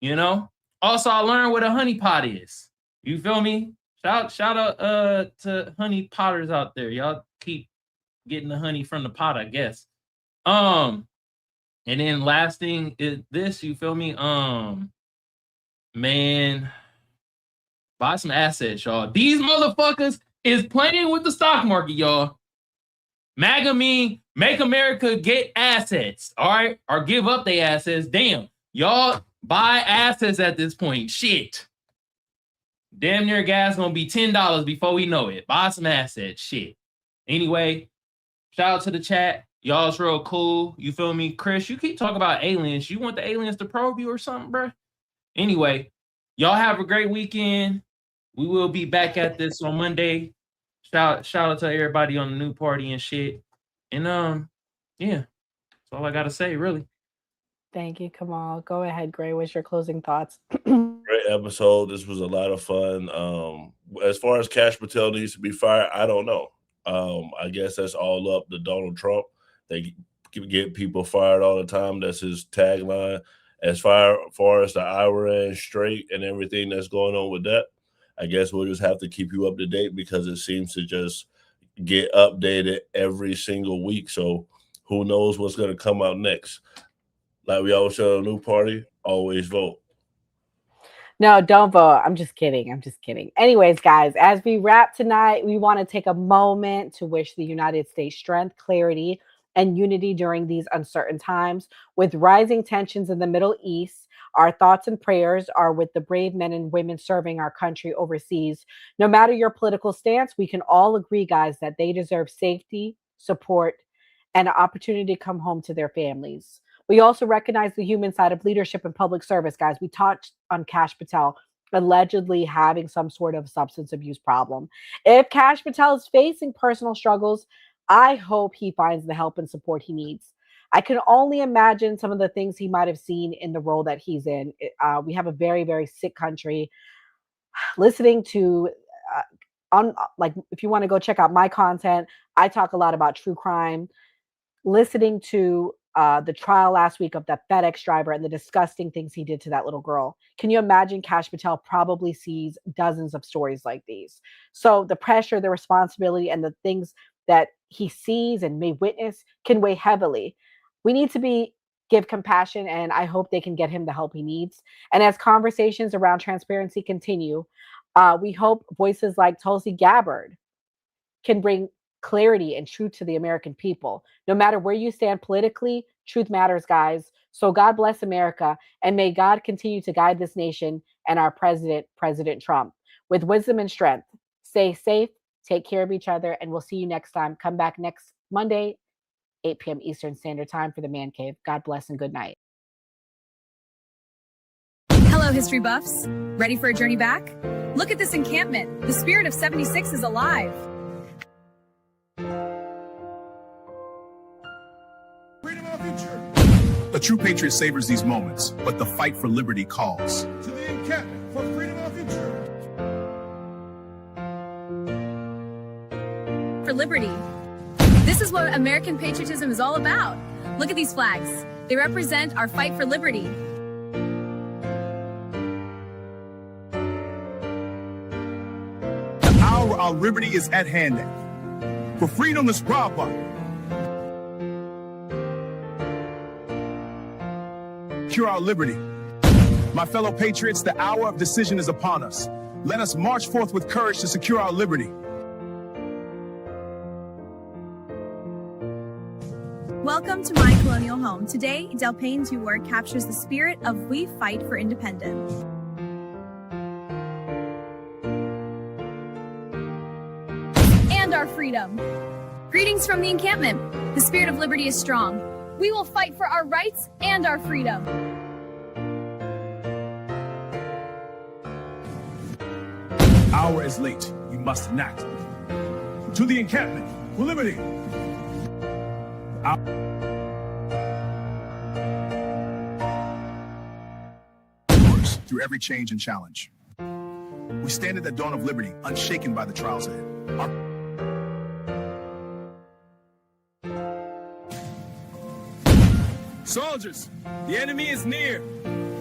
You know? Also, I learned what a honeypot is. You feel me? Shout out to honey potters out there. Y'all keep getting the honey from the pot, I guess. And then last thing is this, you feel me? Man, buy some assets, y'all. These motherfuckers is playing with the stock market, y'all. MAGA mean make America get assets, all right? Or give up their assets. Damn, y'all buy assets at this point. Shit. Damn near gas gonna be $10 before we know it. Buy some assets. Shit. Anyway, shout out to the chat. Y'all's real cool. You feel me? Chris, you keep talking about aliens. You want the aliens to probe you or something, bro? Anyway, y'all have a great weekend. We will be back at this on Monday. Shout out to everybody on the new party and shit. And yeah, that's all I gotta say, really. Thank you, Kamal. Go ahead, Gray. What's your closing thoughts? Great episode. This was a lot of fun. As far as Kash Patel needs to be fired, I don't know. I guess that's all up to Donald Trump. They get people fired all the time. That's his tagline. As far as the Iran Strait and everything that's going on with that, I guess we'll just have to keep you up to date because it seems to just get updated every single week. So who knows what's going to come out next? Like we always say on a new party, always vote. No, don't vote. I'm just kidding. Anyways, guys, as we wrap tonight, we want to take a moment to wish the United States strength, clarity, and unity during these uncertain times. With rising tensions in the Middle East, our thoughts and prayers are with the brave men and women serving our country overseas. No matter your political stance, we can all agree, guys, that they deserve safety, support, and an opportunity to come home to their families. We also recognize the human side of leadership and public service, guys. We touched on Kash Patel allegedly having some sort of substance abuse problem. If Kash Patel is facing personal struggles, I hope he finds the help and support he needs. I can only imagine some of the things he might have seen in the role that he's in. We have a very, very sick country. Listening to, if you want to go check out my content, I talk a lot about true crime. Listening to the trial last week of that FedEx driver and the disgusting things he did to that little girl. Can you imagine? Kash Patel probably sees dozens of stories like these. So the pressure, the responsibility, and the things that he sees and may witness can weigh heavily. We need to give compassion, and I hope they can get him the help he needs. And as conversations around transparency continue, we hope voices like Tulsi Gabbard can bring clarity and truth to the American people. No matter where you stand politically, truth matters, guys. So God bless America, and may God continue to guide this nation and our president, President Trump, with wisdom and strength. Stay safe, take care of each other, and we'll see you next time. Come back next Monday, 8 p.m. Eastern Standard Time for the Man Cave. God bless and good night. Hello, history buffs. Ready for a journey back? Look at this encampment. The spirit of 76 is alive. Freedom of our future. A true patriot savors these moments, but the fight for liberty calls. To the encampment for freedom of our future. For liberty. This is what American patriotism is all about. Look at these flags. They represent our fight for liberty. The hour our liberty is at hand. For freedom is robbed by. Secure our liberty. My fellow patriots, the hour of decision is upon us. Let us march forth with courage to secure our liberty. Welcome to my colonial home. Today, Del Payne's work captures the spirit of we fight for independence. And our freedom. Greetings from the encampment. The spirit of liberty is strong. We will fight for our rights and our freedom. Hour is late. You must enact. To the encampment for liberty. Through every change and challenge. We stand at the dawn of liberty, unshaken by the trials ahead. Soldiers, the enemy is near.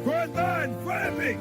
Front line, front me!